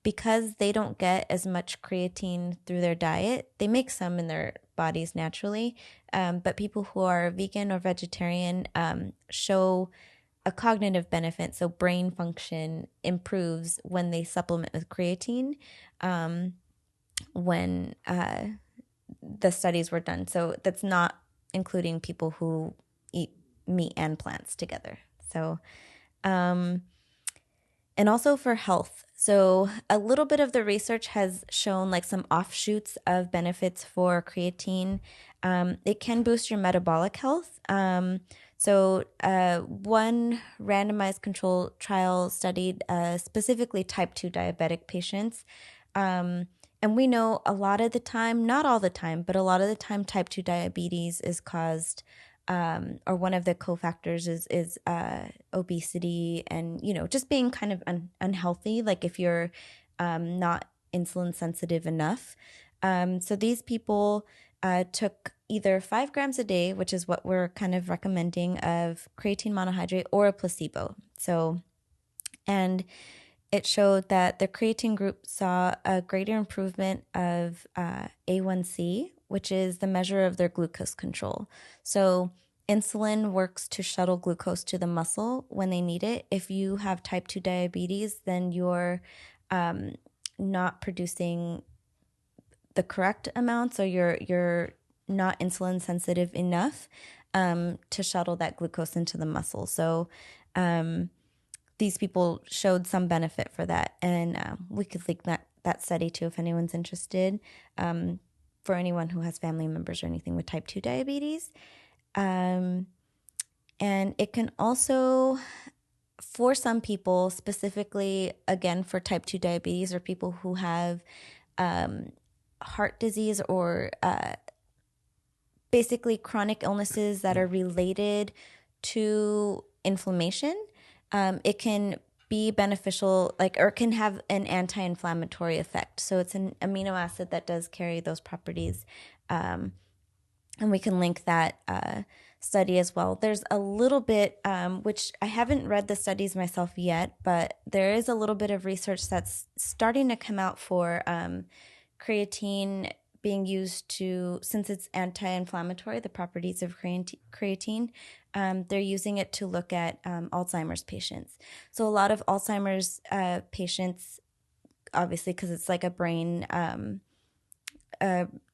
Because they don't get as much creatine through their diet, they make some in their bodies naturally, but people who are vegan or vegetarian show a cognitive benefit. So brain function improves when they supplement with creatine when the studies were done. So that's not including people who eat meat and plants together. So, and also for health. So a little bit of the research has shown like some offshoots of benefits for creatine. It can boost your metabolic health. So one randomized control trial studied specifically type 2 diabetic patients. And we know a lot of the time, not all the time, but a lot of the time type 2 diabetes is caused or one of the cofactors is obesity and, just being kind of unhealthy, like if you're not insulin sensitive enough. So these people took either 5 grams a day, which is what we're kind of recommending, of creatine monohydrate, or a placebo. So, and it showed that the creatine group saw a greater improvement of A1C, which is the measure of their glucose control. So insulin works to shuttle glucose to the muscle when they need it. If you have type 2 diabetes, then you're not producing the correct amounts, or you're not insulin sensitive enough to shuttle that glucose into the muscle. So these people showed some benefit for that. And we could link that study too if anyone's interested, for anyone who has family members or anything with type 2 diabetes. And it can also, for some people, specifically, again, for type 2 diabetes or people who have heart disease or basically chronic illnesses that are related to inflammation, it can be beneficial, or it can have an anti-inflammatory effect. So it's an amino acid that does carry those properties. And we can link that study as well. There's a little bit, which I haven't read the studies myself yet, but there is a little bit of research that's starting to come out for creatine being used to, since it's anti-inflammatory, the properties of creatine, they're using it to look at Alzheimer's patients. So a lot of Alzheimer's patients, obviously, because it's like a brain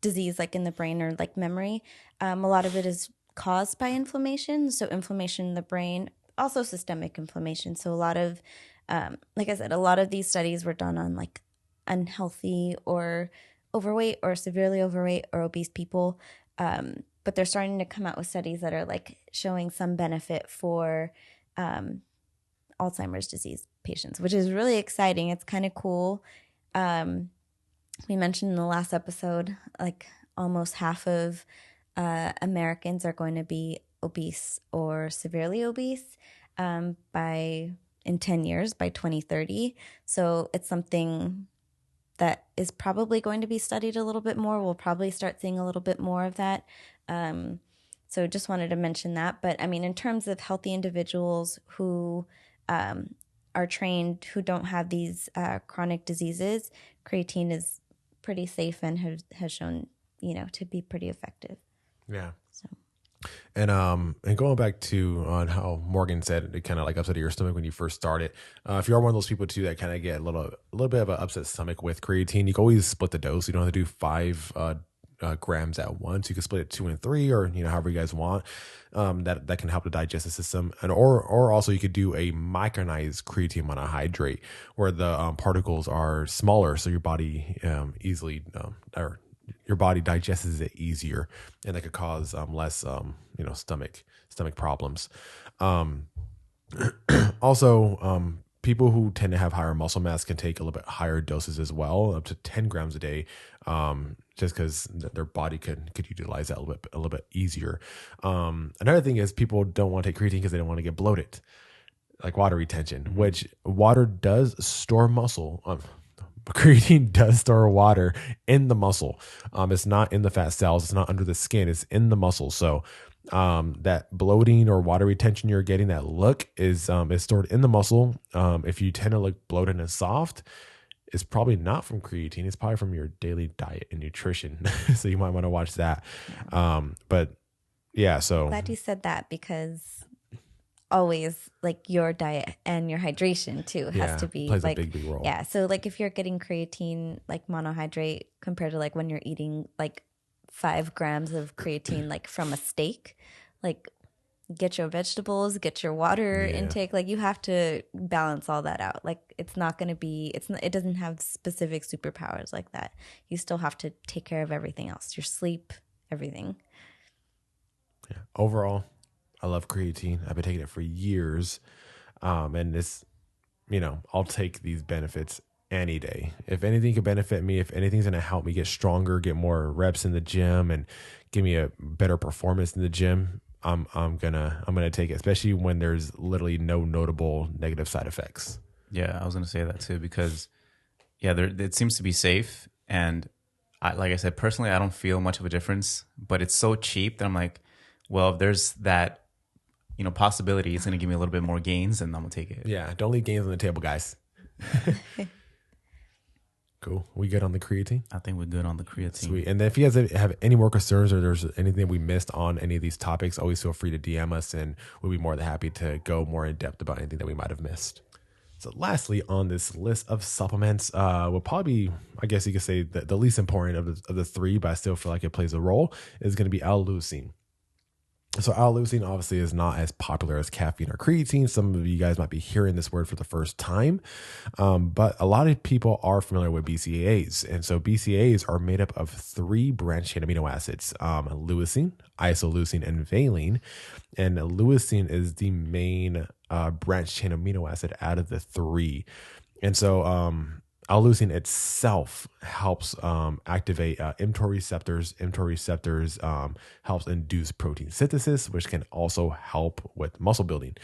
disease, like in the brain or like memory, a lot of it is caused by inflammation. So inflammation in the brain, also systemic inflammation. So a lot of, like I said, a lot of these studies were done on like unhealthy or overweight or severely overweight or obese people. But they're starting to come out with studies that are like showing some benefit for Alzheimer's disease patients, which is really exciting. It's kind of cool. We mentioned in the last episode, like almost half of Americans are going to be obese or severely obese in 10 years, by 2030. So it's something that is probably going to be studied a little bit more. We'll probably start seeing a little bit more of that. So So just wanted to mention that. But I mean, in terms of healthy individuals who are trained, who don't have these chronic diseases, creatine is pretty safe and has shown, to be pretty effective. Yeah. So. And going back to on how Morgan said it kind of like upset your stomach when you first started. If you are one of those people too that kind of get a little bit of an upset stomach with creatine, you can always split the dose. You don't have to do 5 grams at once. You can split it 2 and 3, or however you guys want. That can help the digestive system, and or also you could do a micronized creatine monohydrate where the particles are smaller, so your body easily or your body digests it easier, and that could cause less stomach problems. Also, people who tend to have higher muscle mass can take a little bit higher doses as well, up to 10 grams a day, just because their body could utilize that a little bit easier. Another thing is people don't want to take creatine because they don't want to get bloated, like water retention, which water does store muscle. Creatine does store water in the muscle. It's not in the fat cells. It's not under the skin. It's in the muscle. So that bloating or water retention you're getting, that look is stored in the muscle. If you tend to look bloated and soft, it's probably not from creatine. It's probably from your daily diet and nutrition. So you might want to watch that. But yeah, so glad you said that, because always like your diet and your hydration too has to be plays like a big role. Yeah, so like if you're getting creatine like monohydrate compared to like when you're eating like 5 grams of creatine like from a steak, like get your vegetables, get your water intake. Like you have to balance all that out. Like it's not going to be, it doesn't have specific superpowers like that. You still have to take care of everything else, your sleep, everything. Yeah. Overall, I love creatine. I've been taking it for years. And it's, I'll take these benefits any day. If anything could benefit me, if anything's going to help me get stronger, get more reps in the gym and give me a better performance in the gym, I'm gonna take it, especially when there's literally no notable negative side effects. Yeah, I was gonna say that too, because it seems to be safe, and like I said, personally, I don't feel much of a difference, but it's so cheap that I'm like, well, if there's that possibility it's gonna give me a little bit more gains, and I'm gonna take it. Yeah, don't leave gains on the table, guys. Cool. We good on the creatine? I think we're good on the creatine. Sweet. And if you guys have any more concerns or there's anything we missed on any of these topics, always feel free to DM us and we'll be more than happy to go more in depth about anything that we might have missed. So lastly, on this list of supplements, will probably be, I guess you could say, the least important of the 3, but I still feel like it plays a role, is going to be Leucine. So Leucine obviously is not as popular as caffeine or creatine. Some of you guys might be hearing this word for the first time, but a lot of people are familiar with BCAAs. And so BCAAs are made up of 3 branched chain amino acids, leucine, isoleucine, and valine. And leucine is the main branched chain amino acid out of the 3. And so Leucine itself helps activate mTOR receptors. mTOR receptors helps induce protein synthesis, which can also help with muscle building.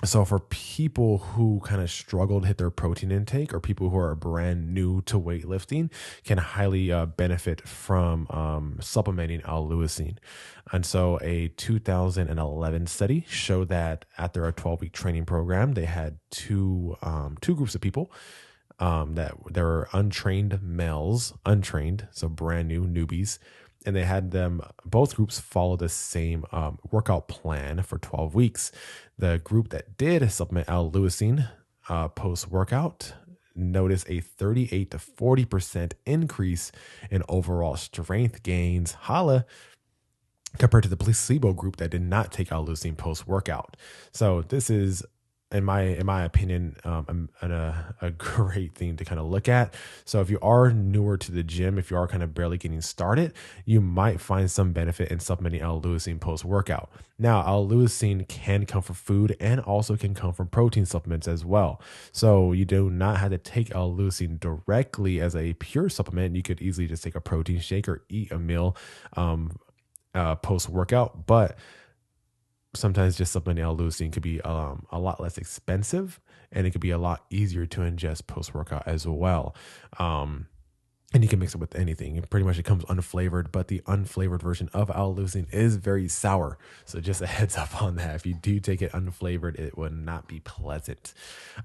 So for people who kind of struggle to hit their protein intake, or people who are brand new to weightlifting, can highly benefit from supplementing Leucine. And so a 2011 study showed that after a 12-week training program, they had two groups of people. That there were untrained males, so brand new newbies, and they had them, both groups, follow the same workout plan for 12 weeks. The group that did supplement Leucine post-workout noticed a 38 to 40% increase in overall strength gains, compared to the placebo group that did not take Leucine post-workout. So this is, in my opinion, a great thing to kind of look at. So if you are newer to the gym, if you are kind of barely getting started, you might find some benefit in supplementing Leucine post-workout. Now, Leucine can come from food and also can come from protein supplements as well. So you do not have to take Leucine directly as a pure supplement. You could easily just take a protein shake or eat a meal post-workout, but sometimes just supplementing Leucine could be a lot less expensive, and it could be a lot easier to ingest post-workout as well. and you can mix it with anything. And pretty much it comes unflavored, but the unflavored version of L-leucine is very sour. So just a heads up on that. If you do take it unflavored, it would not be pleasant.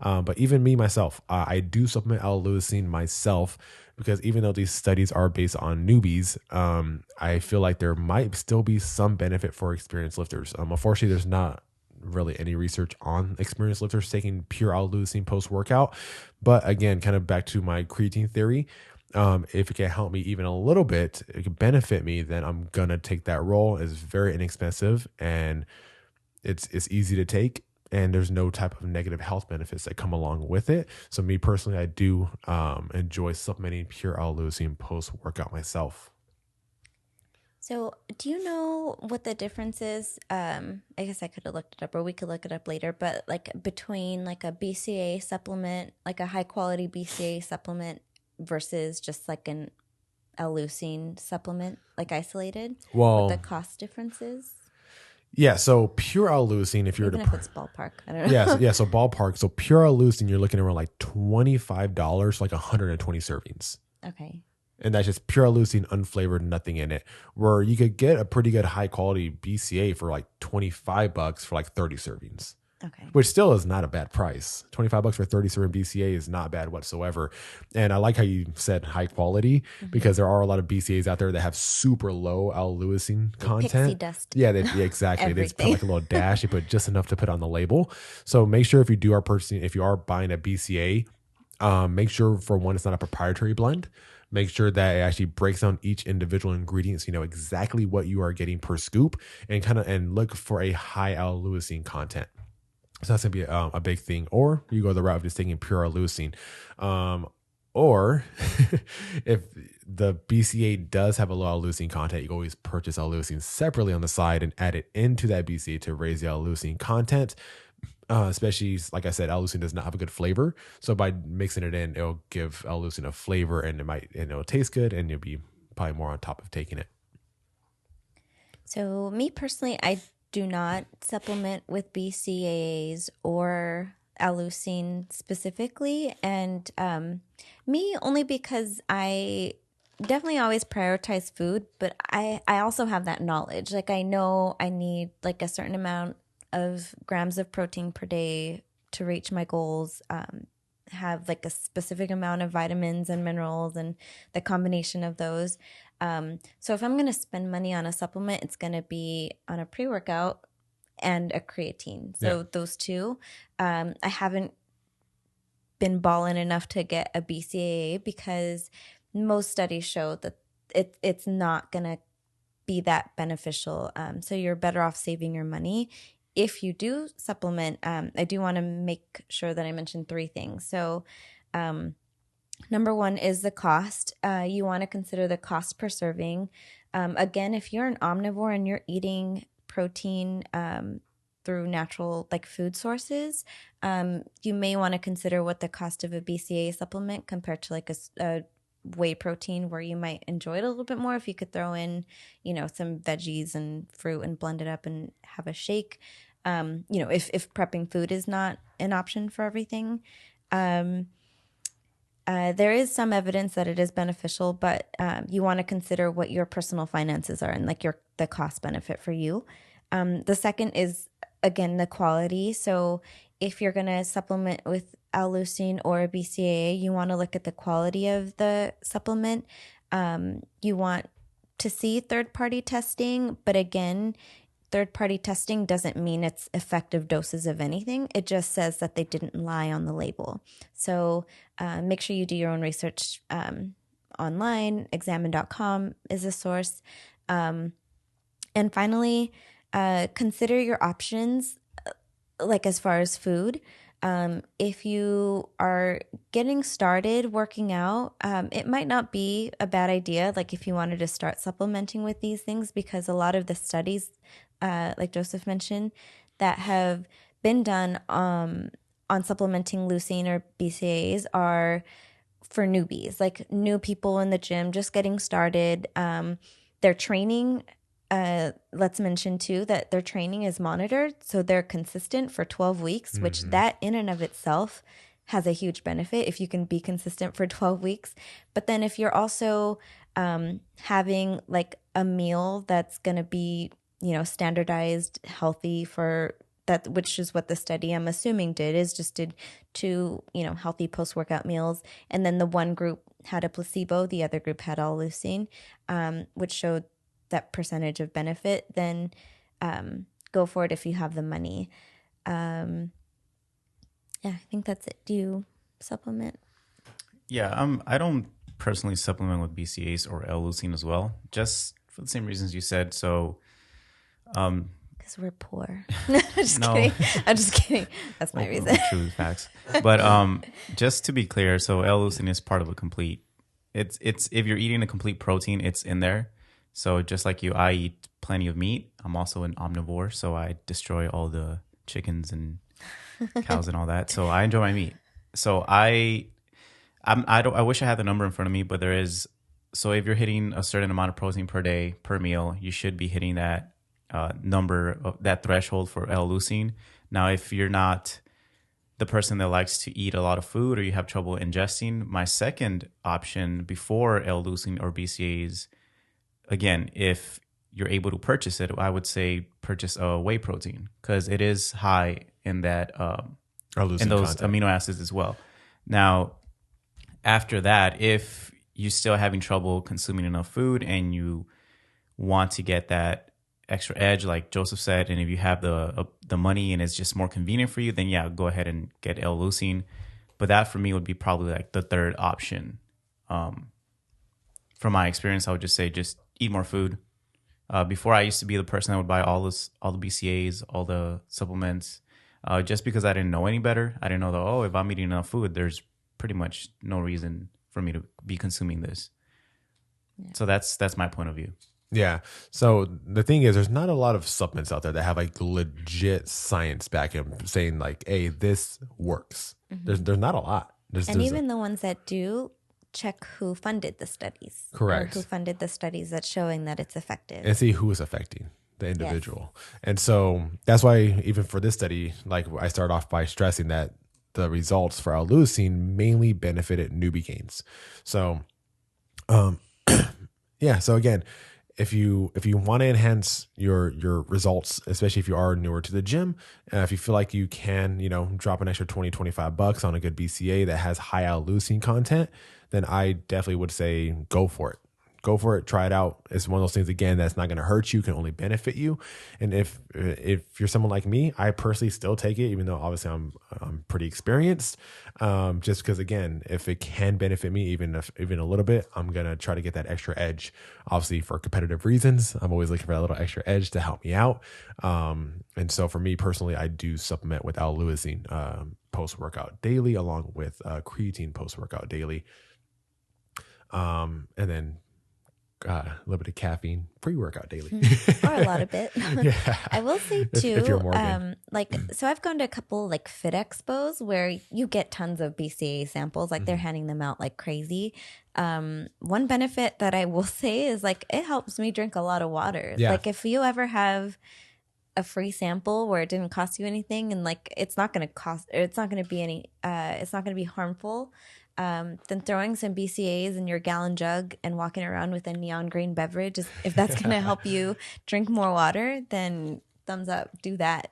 But even me, myself, I do supplement L-leucine myself because even though these studies are based on newbies, I feel like there might still be some benefit for experienced lifters. Unfortunately, there's not really any research on experienced lifters taking pure L-leucine post-workout. But again, kind of back to my creatine theory, if it can help me even a little bit, it can benefit me, then I'm gonna take that role. It's very inexpensive and it's easy to take, and there's no type of negative health benefits that come along with it. So me personally, I do enjoy supplementing pure L-leucine post-workout myself. So, do you know what the difference is? I guess I could have looked it up, or we could look it up later. But like between like a BCA supplement, like a high quality BCA supplement, versus just like an L-leucine supplement, like isolated, Well, what the cost difference is? yeah. So pure L-leucine, if you were Even to if it's ballpark, I don't know. yeah. So ballpark. So pure L-leucine, you're looking around like $25, like 120 servings. Okay. And that's just pure leucine, unflavored, nothing in it. Where you could get a pretty good high quality BCA for like $25 for like 30 servings, Okay. which still is not a bad price. $25 for 30 serving BCA is not bad whatsoever. And I like how you said high quality because there are a lot of BCAs out there that have super low L-leucine content. Pixie dust. Yeah, exactly. They just put Everything. like a little dash. They put just enough to put on the label. So make sure if you are buying a BCA, make sure for one, it's not a proprietary blend. Make sure that it actually breaks down each individual ingredient so you know exactly what you are getting per scoop, and look for a high L-leucine content. So that's gonna be a big thing. Or you go the route of just taking pure L-leucine. Or if the BCA does have a low L-leucine content, you can always purchase L-leucine separately on the side and add it into that BCA to raise the L-leucine content. Especially, like I said, L-leucine does not have a good flavor. So by mixing it in, it'll give L-leucine a flavor, and it'll taste good, and you'll be probably more on top of taking it. So me personally, I do not supplement with BCAAs or L-leucine specifically, and me only because I definitely always prioritize food, but I also have that knowledge. Like I know I need like a certain amount of grams of protein per day to reach my goals, have like a specific amount of vitamins and minerals and the combination of those. So if I'm going to spend money on a supplement, it's going to be on a pre-workout and a creatine. So those two. I haven't been balling enough to get a BCAA because most studies show that it's not going to be that beneficial. So you're better off saving your money. If you do supplement, I do want to make sure that I mention three things. So number one is the cost. You want to consider the cost per serving. Again, if you're an omnivore and you're eating protein through natural like food sources, you may want to consider what the cost of a BCA supplement compared to like a whey protein, where you might enjoy it a little bit more if you could throw in, some veggies and fruit and blend it up and have a shake. If prepping food is not an option for everything. There is some evidence that it is beneficial, but you want to consider what your personal finances are and like the cost benefit for you. The second is, again, the quality. So if you're going to supplement with L-leucine or a BCAA, you want to look at the quality of the supplement. You want to see third-party testing, but again, third-party testing doesn't mean it's effective doses of anything. It just says that they didn't lie on the label. So make sure you do your own research online. Examine.com is a source. And finally, consider your options, like as far as food. If you are getting started working out, it might not be a bad idea, like if you wanted to start supplementing with these things, because a lot of the studies, like Joseph mentioned, that have been done on supplementing leucine or BCAAs are for newbies, like new people in the gym just getting started. Their training, let's mention too that their training is monitored, so they're consistent for 12 weeks, which that in and of itself has a huge benefit if you can be consistent for 12 weeks. But then if you're also having like a meal that's going to be, standardized, healthy for that, which is what the study I'm assuming did 2, healthy post-workout meals. And then the one group had a placebo, the other group had all leucine, which showed that percentage of benefit, then go for it if you have the money. Yeah, I think that's it. Do you supplement? Yeah, I don't personally supplement with BCAAs or L-leucine as well, just for the same reasons you said. So, because we're poor. Kidding. I'm just kidding. That's my reason. True facts. But just to be clear, so L-leucine is part of a complete. It's if you're eating a complete protein, it's in there. So just like you, I eat plenty of meat. I'm also an omnivore, so I destroy all the chickens and cows and all that. So I enjoy my meat. So I wish I had the number in front of me, but there is. So if you're hitting a certain amount of protein per day per meal, you should be hitting that number, that threshold for L-leucine. Now, if you're not the person that likes to eat a lot of food or you have trouble ingesting, my second option before L-leucine or BCAAs, again, if you're able to purchase it, I would say purchase a whey protein because it is high in that in those amino acids as well. Now, after that, if you're still having trouble consuming enough food and you want to get that extra edge, like Joseph said, and if you have the money and it's just more convenient for you, then yeah, go ahead and get L-leucine. But that for me would be probably like the third option. From my experience, I would just say just eat more food. Before, I used to be the person that would buy all the BCAAs, all the supplements, just because I didn't know any better. I didn't know that, if I'm eating enough food, there's pretty much no reason for me to be consuming this. Yeah. So that's my point of view. Yeah. So the thing is, there's not a lot of supplements out there that have like legit science backing saying like, hey, this works. Mm-hmm. There's not a lot. Even the ones that do, check who funded the studies. Correct. Or who funded the studies that's showing that it's effective. And see who is affecting the individual. Yes. And so that's why even for this study, like I start off by stressing that the results for L-leucine mainly benefited newbie gains. So, yeah. So again, if you want to enhance your results, especially if you are newer to the gym, if you feel like you can, drop an extra $20-$25 on a good BCA that has high L-leucine content, then I definitely would say go for it. Go for it. Try it out. It's one of those things, again, that's not going to hurt you, can only benefit you. And if you're someone like me, I personally still take it, even though obviously I'm pretty experienced. Just because, again, if it can benefit me even a little bit, I'm going to try to get that extra edge. Obviously, for competitive reasons, I'm always looking for that little extra edge to help me out. And so for me personally, I do supplement with L-leucine post-workout daily, along with creatine post-workout daily. And then a little bit of caffeine pre-workout daily, or a lot of it. Yeah. I will say too, if you're Morgan. So I've gone to a couple like fit expos where you get tons of BCA samples, like they're handing them out like crazy. One benefit that I will say is like it helps me drink a lot of water. Yeah. Like if you ever have a free sample where it didn't cost you anything and like it's not going to be harmful. Then throwing some BCAAs in your gallon jug and walking around with a neon green beverage, if that's going to help you drink more water, then thumbs up. Do that.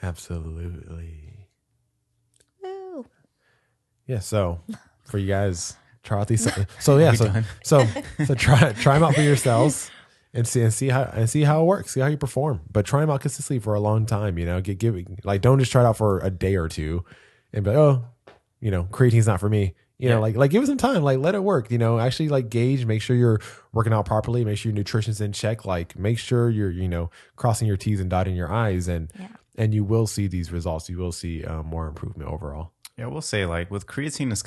Absolutely. Woo. Yeah. So for you guys, try out these. So yeah. So try them out for yourselves and see how it works. See how you perform. But try them out consistently for a long time. Don't just try it out for a day or two and be like, creatine's not for me. Like give it some time, like let it work, actually like gauge, make sure you're working out properly, make sure your nutrition's in check, like make sure you're, crossing your T's and dotting your I's and you will see these results. You will see more improvement overall. Yeah. We'll say like with creatine, it's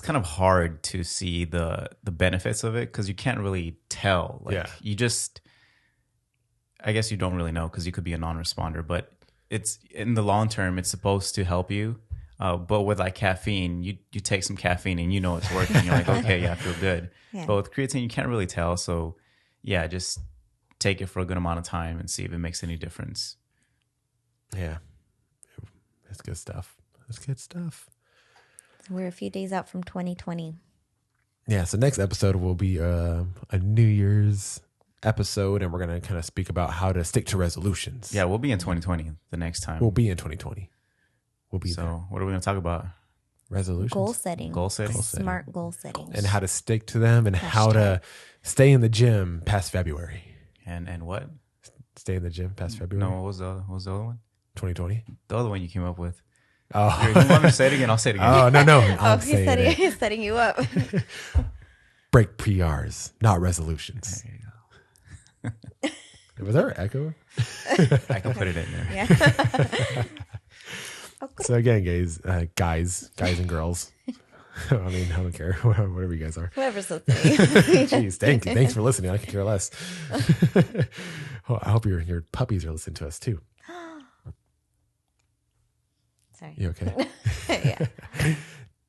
kind of hard to see the benefits of it because you can't really tell. I guess you don't really know because you could be a non-responder, but it's in the long term, it's supposed to help you. But with like caffeine, you take some caffeine and it's working. You're like, okay, yeah, I feel good. Yeah. But with creatine, you can't really tell. So yeah, just take it for a good amount of time and see if it makes any difference. Yeah. That's good stuff. That's good stuff. We're a few days out from 2020. Yeah, so next episode will be a New Year's episode, and we're going to kind of speak about how to stick to resolutions. Yeah, we'll be in 2020 the next time. We'll be in 2020. We'll be there. So what are we going to talk about? Resolutions. Goal setting. Goal setting. Smart goal setting. And how to stick to them and how to stay in the gym past February. And what? Stay in the gym past February? No, what was the other one? 2020? The other one you came up with. Oh. You want me to say it again? I'll say it again. Oh, no. He's setting you up. Break PRs, not resolutions. There you go. Was there an echo? I can put it in there. Yeah. So again, guys and girls. I mean, I don't care. Whatever you guys are. Whoever's listening. Jeez, thank you. Thanks for listening. I could care less. Oh, I hope your puppies are listening to us too. Sorry. You okay? Yeah.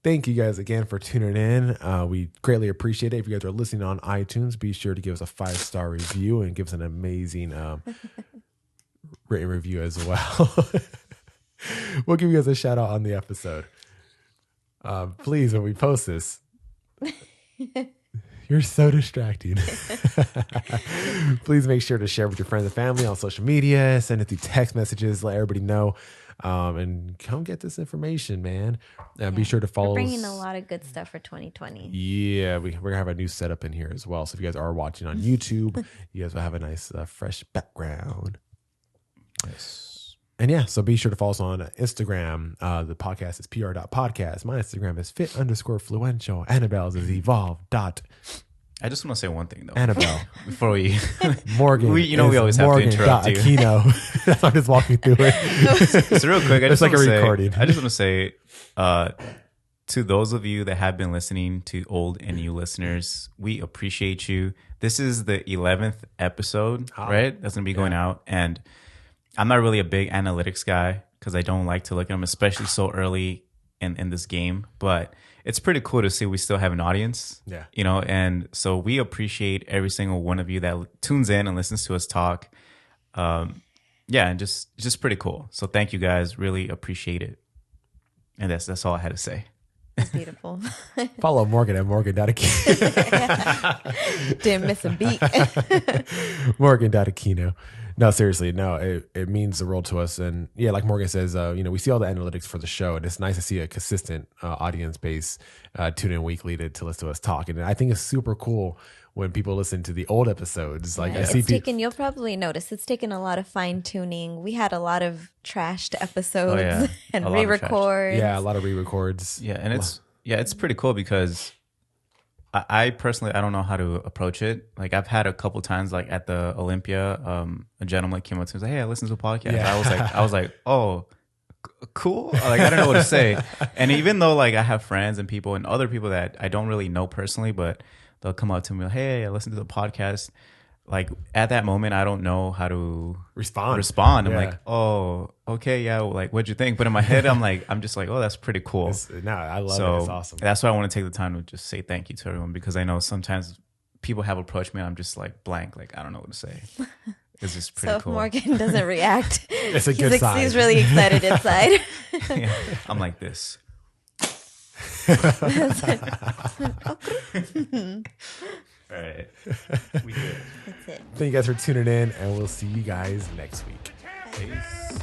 Thank you guys again for tuning in. We greatly appreciate it. If you guys are listening on iTunes, be sure to give us a 5-star review and give us an amazing written review as well. We'll give you guys a shout out on the episode. Please, when we post this, you're so distracting. Please make sure to share with your friends and family on social media. Send it through text messages. Let everybody know. And come get this information, man. Be sure to follow We're bringing us. a lot of good stuff for 2020. Yeah, we're going to have a new setup in here as well. So if you guys are watching on YouTube, you guys will have a nice, fresh background. Yes. And yeah, so be sure to follow us on Instagram. The podcast is pr.podcast. My Instagram is fit_fluential. Anabel's is evolve. I just want to say one thing though. Anabel. Before we Morgan. we always have to interrupt you. Aquino. That's why I'm just walking through it. So real quick, It's like a recording. I just want to say to those of you that have been listening, to old and new listeners, we appreciate you. This is the 11th episode, right? That's going to be going out. And I'm not really a big analytics guy because I don't like to look at them, especially so early in this game. But it's pretty cool to see we still have an audience. Yeah. You know, and so we appreciate every single one of you that tunes in and listens to us talk. Yeah, and just pretty cool. So thank you guys. Really appreciate it. And that's all I had to say. It's beautiful. Follow Morgan at Morgan.Aquino. Didn't miss a beat. Morgan.Aquino. No, seriously, no, it means the world to us. And yeah, like Morgan says, we see all the analytics for the show, and it's nice to see a consistent audience base tune in weekly to listen to us talk. And I think it's super cool when people listen to the old episodes. Like You'll probably notice it's taken a lot of fine tuning. We had a lot of trashed episodes and re-records. Yeah, a lot of re-records. Yeah, and it's pretty cool because I personally, I don't know how to approach it. Like I've had a couple times, like at the Olympia, a gentleman came up to me and said, "Hey, I listened to a podcast." Yeah. I was like, "Oh, cool." Like I don't know what to say. And even though like I have friends and people and other people that I don't really know personally, but they'll come up to me like, "Hey, I listened to the podcast." Like at that moment, I don't know how to respond. I'm like, "Oh, okay, yeah." Like, what'd you think? But in my head, I'm just like, "Oh, that's pretty cool." I love it. It's awesome. That's why I want to take the time to just say thank you to everyone, because I know sometimes people have approached me and I'm just like blank, like I don't know what to say. It's just pretty cool. So if Morgan doesn't react, it's a good sign. He's really excited inside. Yeah, I'm like this. All right. We good. That's it. Thank you guys for tuning in, and we'll see you guys next week. Peace.